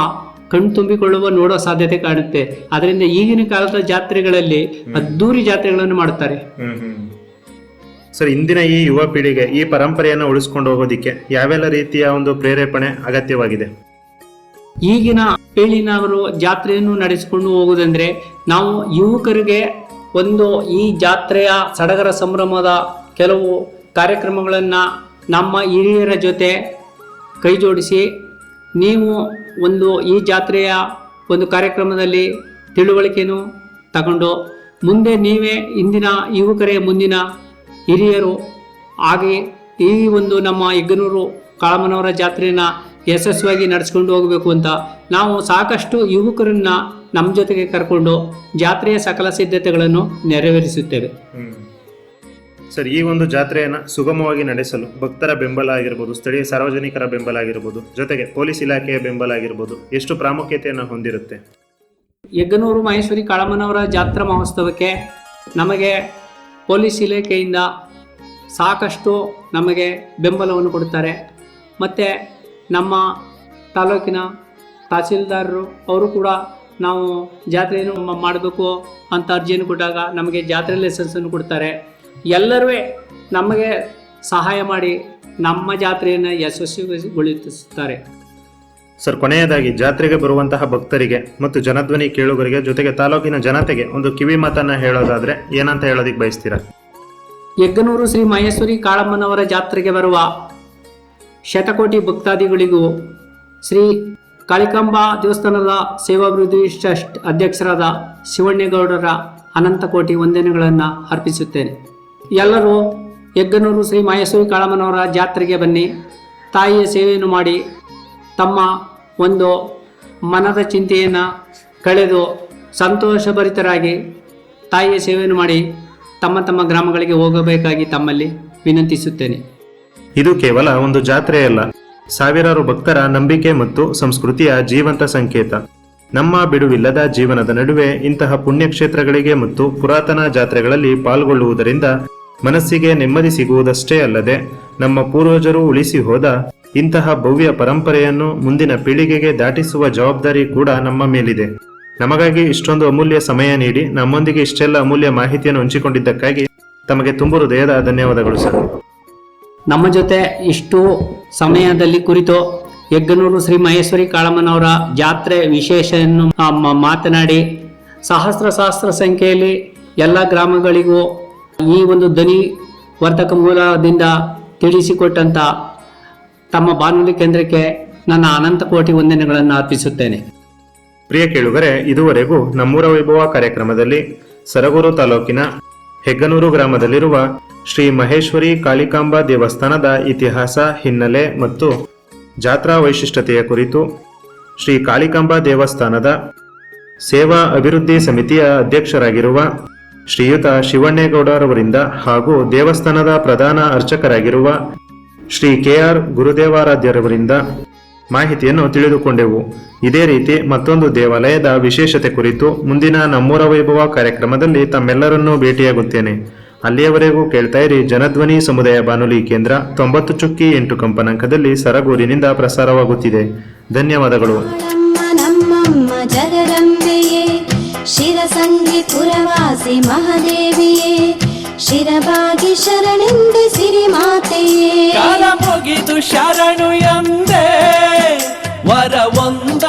[SPEAKER 2] ಕಣ್ಣು ತುಂಬಿಕೊಳ್ಳುವ ನೋಡೋ ಸಾಧ್ಯತೆ ಕಾಣುತ್ತೆ. ಅದರಿಂದ ಈಗಿನ ಕಾಲದ ಜಾತ್ರೆಗಳಲ್ಲಿ ಅದ್ದೂರಿ ಜಾತ್ರೆಗಳನ್ನು ಮಾಡುತ್ತಾರೆ.
[SPEAKER 1] ಸರ್, ಇಂದಿನ ಈ ಯುವ ಪೀಳಿಗೆ ಈ ಪರಂಪರೆಯನ್ನು ಉಳಿಸ್ಕೊಂಡು ಹೋಗೋದಿಕ್ಕೆ ಯಾವೆಲ್ಲ ರೀತಿಯ ಒಂದು ಪ್ರೇರೇಪಣೆ ಅಗತ್ಯವಾಗಿದೆ?
[SPEAKER 2] ಈಗಿನ ಪೀಳಿನವರು ಜಾತ್ರೆಯನ್ನು ನಡೆಸಿಕೊಂಡು ಹೋಗುವುದಂದ್ರೆ, ನಾವು ಯುವಕರಿಗೆ ಒಂದು ಈ ಜಾತ್ರೆಯ ಸಡಗರ ಸಂಭ್ರಮದ ಕೆಲವು ಕಾರ್ಯಕ್ರಮಗಳನ್ನು ನಮ್ಮ ಹಿರಿಯರ ಜೊತೆ ಕೈ ಜೋಡಿಸಿ, ನೀವು ಒಂದು ಈ ಜಾತ್ರೆಯ ಒಂದು ಕಾರ್ಯಕ್ರಮದಲ್ಲಿ ತಿಳುವಳಿಕೆಯನ್ನು ತಗೊಂಡು ಮುಂದೆ ನೀವೇ ಇಂದಿನ ಯುವಕರೇ ಮುಂದಿನ ಹಿರಿಯರು ಹಾಗೆ ಈ ಒಂದು ನಮ್ಮ ಹೆಗ್ಗನೂರು ಕಾಳಮ್ಮನವರ ಜಾತ್ರೆಯನ್ನು ಯಶಸ್ವಿಯಾಗಿ ನಡೆಸ್ಕೊಂಡು ಹೋಗಬೇಕು ಅಂತ ನಾವು ಸಾಕಷ್ಟು ಯುವಕರನ್ನ ನಮ್ಮ ಜೊತೆಗೆ ಕರ್ಕೊಂಡು ಜಾತ್ರೆಯ ಸಕಲ ಸಿದ್ಧತೆಗಳನ್ನು ನೆರವೇರಿಸುತ್ತೇವೆ.
[SPEAKER 1] ಸರ್, ಈ ಒಂದು ಜಾತ್ರೆಯನ್ನು ಸುಗಮವಾಗಿ ನಡೆಸಲು ಭಕ್ತರ ಬೆಂಬಲ ಆಗಿರ್ಬೋದು, ಸ್ಥಳೀಯ ಸಾರ್ವಜನಿಕರ ಬೆಂಬಲ ಆಗಿರ್ಬೋದು, ಜೊತೆಗೆ ಪೊಲೀಸ್ ಇಲಾಖೆಯ ಬೆಂಬಲ ಆಗಿರ್ಬೋದು, ಎಷ್ಟು ಪ್ರಾಮುಖ್ಯತೆಯನ್ನು ಹೊಂದಿರುತ್ತೆ?
[SPEAKER 2] ಹೆಗ್ಗನೂರು ಮಹೇಶ್ವರಿ ಕಾಳಮ್ಮನವರ ಜಾತ್ರಾ ಮಹೋತ್ಸವಕ್ಕೆ ನಮಗೆ ಪೊಲೀಸ್ ಇಲಾಖೆಯಿಂದ ಸಾಕಷ್ಟು ನಮಗೆ ಬೆಂಬಲವನ್ನು ಕೊಡುತ್ತಾರೆ. ಮತ್ತು ನಮ್ಮ ತಾಲೂಕಿನ ತಹಸೀಲ್ದಾರರು ಅವರು ಕೂಡ ನಾವು ಜಾತ್ರೆಯನ್ನು ಮಾಡಬೇಕು ಅಂತ ಅರ್ಜಿಯನ್ನು ಕೊಟ್ಟಾಗ ನಮಗೆ ಜಾತ್ರೆ ಲೈಸೆನ್ಸನ್ನು ಕೊಡ್ತಾರೆ. ಎಲ್ಲರೂ ನಮಗೆ ಸಹಾಯ ಮಾಡಿ ನಮ್ಮ ಜಾತ್ರೆಯನ್ನು ಯಶಸ್ವಿಗೊಳಿಸುತ್ತಾರೆ.
[SPEAKER 1] ಸರ್, ಕೊನೆಯದಾಗಿ ಜಾತ್ರೆಗೆ ಬರುವಂತಹ ಭಕ್ತರಿಗೆ ಮತ್ತು ಜನಧ್ವನಿ ಕೇಳುಗರಿಗೆ ಜೊತೆಗೆ ತಾಲೂಕಿನ ಜನತೆಗೆ ಒಂದು ಕಿವಿ ಮಾತನ್ನ ಹೇಳೋದಾದ್ರೆ ಏನಂತ ಹೇಳೋದಿಕ್ಕೆ ಬಯಸ್ತೀರಾ?
[SPEAKER 2] ಹೆಗ್ಗನೂರು ಶ್ರೀ ಮಹೇಶ್ವರಿ ಕಾಳಮ್ಮನವರ ಜಾತ್ರೆಗೆ ಬರುವ ಶತಕೋಟಿ ಭಕ್ತಾದಿಗಳಿಗೂ ಶ್ರೀ ಕಾಳಿಕಾಂಬಾ ದೇವಸ್ಥಾನದ ಸೇವಾಭಿವೃದ್ಧಿ ಟ್ರಸ್ಟ್ ಅಧ್ಯಕ್ಷರಾದ ಶಿವಣ್ಣೇಗೌಡರ ಅನಂತ ಕೋಟಿ ವಂದನೆಗಳನ್ನು ಅರ್ಪಿಸುತ್ತೇನೆ. ಎಲ್ಲರೂ ಹೆಗ್ಗನೂರು ಶ್ರೀ ಮಹೇಶ್ವರಿ ಕಾಳಮ್ಮನವರ ಜಾತ್ರೆಗೆ ಬನ್ನಿ, ತಾಯಿಯ ಸೇವೆಯನ್ನು ಮಾಡಿ ತಮ್ಮ ಒಂದು ಮನದ ಚಿಂತೆಯನ್ನು ಕಳೆದು ಸಂತೋಷಭರಿತರಾಗಿ ತಾಯಿಯ ಸೇವೆಯನ್ನು ಮಾಡಿ ತಮ್ಮ ತಮ್ಮ ಗ್ರಾಮಗಳಿಗೆ ಹೋಗಬೇಕಾಗಿ ತಮ್ಮಲ್ಲಿ ವಿನಂತಿಸುತ್ತೇನೆ.
[SPEAKER 1] ಇದು ಕೇವಲ ಒಂದು ಜಾತ್ರೆಯಲ್ಲ, ಸಾವಿರಾರು ಭಕ್ತರ ನಂಬಿಕೆ ಮತ್ತು ಸಂಸ್ಕೃತಿಯ ಜೀವಂತ ಸಂಕೇತ. ನಮ್ಮ ಬಿಡುವಿಲ್ಲದ ಜೀವನದ ನಡುವೆ ಇಂತಹ ಪುಣ್ಯಕ್ಷೇತ್ರಗಳಿಗೆ ಮತ್ತು ಪುರಾತನ ಜಾತ್ರೆಗಳಲ್ಲಿ ಪಾಲ್ಗೊಳ್ಳುವುದರಿಂದ ಮನಸ್ಸಿಗೆ ನೆಮ್ಮದಿ ಸಿಗುವುದಷ್ಟೇ ಅಲ್ಲದೆ ನಮ್ಮ ಪೂರ್ವಜರು ಉಳಿಸಿ ಹೋದ ಇಂತಹ ಭವ್ಯ ಪರಂಪರೆಯನ್ನು ಮುಂದಿನ ಪೀಳಿಗೆಗೆ ದಾಟಿಸುವ ಜವಾಬ್ದಾರಿ ಕೂಡ ನಮ್ಮ ಮೇಲಿದೆ. ನಮಗಾಗಿ ಇಷ್ಟೊಂದು ಅಮೂಲ್ಯ ಸಮಯ ನೀಡಿ ನಮ್ಮೊಂದಿಗೆ ಇಷ್ಟೆಲ್ಲ ಅಮೂಲ್ಯ ಮಾಹಿತಿಯನ್ನು ಹಂಚಿಕೊಂಡಿದ್ದಕ್ಕಾಗಿ ತಮಗೆ ತುಂಬು ಹೃದಯದ ಧನ್ಯವಾದಗಳು ಸರ್.
[SPEAKER 2] ನಮ್ಮ ಜೊತೆ ಇಷ್ಟು ಸಮಯದಲ್ಲಿ ಕುರಿತು ಹೆಗ್ಗನೂರು ಶ್ರೀ ಮಹೇಶ್ವರಿ ಕಾಳಮ್ಮನವರ ಜಾತ್ರೆ ವಿಶೇಷವನ್ನು ಮಾತನಾಡಿ ಸಹಸ್ರ ಸಂಖ್ಯೆಯಲ್ಲಿ ಎಲ್ಲ ಗ್ರಾಮಗಳಿಗೂ ಈ ಒಂದು ಧ್ವನಿ ವರ್ಧಕ ಮೂಲದಿಂದ ತಿಳಿಸಿಕೊಟ್ಟಂತ ತಮ್ಮ ಬಾನುಲಿ ಕೇಂದ್ರಕ್ಕೆ ನನ್ನ ಅನಂತ ಕೋಟಿ ವಂದನೆಗಳನ್ನು ಅರ್ಪಿಸುತ್ತೇನೆ.
[SPEAKER 1] ಪ್ರಿಯ ಕೇಳುಗರೆ, ಇದುವರೆಗೂ ನಮ್ಮೂರ ವೈಭವ ಕಾರ್ಯಕ್ರಮದಲ್ಲಿ ಸರಗೂರು ತಾಲೂಕಿನ ಹೆಗ್ಗನೂರು ಗ್ರಾಮದಲ್ಲಿರುವ ಶ್ರೀ ಮಹೇಶ್ವರಿ ಕಾಳಿಕಾಂಬಾ ದೇವಸ್ಥಾನದ ಇತಿಹಾಸ, ಹಿನ್ನೆಲೆ ಮತ್ತು ಜಾತ್ರಾ ವೈಶಿಷ್ಟ್ಯತೆಯ ಕುರಿತು ಶ್ರೀ ಕಾಳಿಕಾಂಬಾ ದೇವಸ್ಥಾನದ ಸೇವಾ ಅಭಿವೃದ್ಧಿ ಸಮಿತಿಯ ಅಧ್ಯಕ್ಷರಾಗಿರುವ ಶ್ರೀಯುತ ಶಿವಣ್ಣೇಗೌಡರವರಿಂದ ಹಾಗೂ ದೇವಸ್ಥಾನದ ಪ್ರಧಾನ ಅರ್ಚಕರಾಗಿರುವ ಶ್ರೀ KR ಗುರುದೇವಾರಾಧ್ಯರವರಿಂದ ಮಾಹಿತಿಯನ್ನು ತಿಳಿದುಕೊಂಡೆವು. ಇದೇ ರೀತಿ ಮತ್ತೊಂದು ದೇವಾಲಯದ ವಿಶೇಷತೆ ಕುರಿತು ಮುಂದಿನ ನಮ್ಮೂರ ವೈಭವ ಕಾರ್ಯಕ್ರಮದಲ್ಲಿ ತಮ್ಮೆಲ್ಲರನ್ನೂ ಭೇಟಿಯಾಗುತ್ತೇನೆ. ಅಲ್ಲಿಯವರೆಗೂ ಕೇಳ್ತಾ ಇರಿ ಜನಧ್ವನಿ ಸಮುದಾಯ ಬಾನುಲಿ ಕೇಂದ್ರ 90.8 ಕಂಪನಾಂಕದಲ್ಲಿ ಸರಗೂರಿನಿಂದ ಪ್ರಸಾರವಾಗುತ್ತಿದೆ. ಧನ್ಯವಾದಗಳು.
[SPEAKER 4] ನಮ್ಮಮ್ಮ ಜಗದಂಬೆಯೇ ಶಿರಸಂಗಿ ಪುರವಾಸಿ ಮಹಾದೇವಿಯೇ ಶಿರಬಾಗಿ ಶರಣೆಂದೆ ಸಿರಿ ಮಾತೆಯೇ
[SPEAKER 5] ಕಾಲ ಮುಗಿದು ಶರಣು ಎಂದೇ ವರ ಒಂದ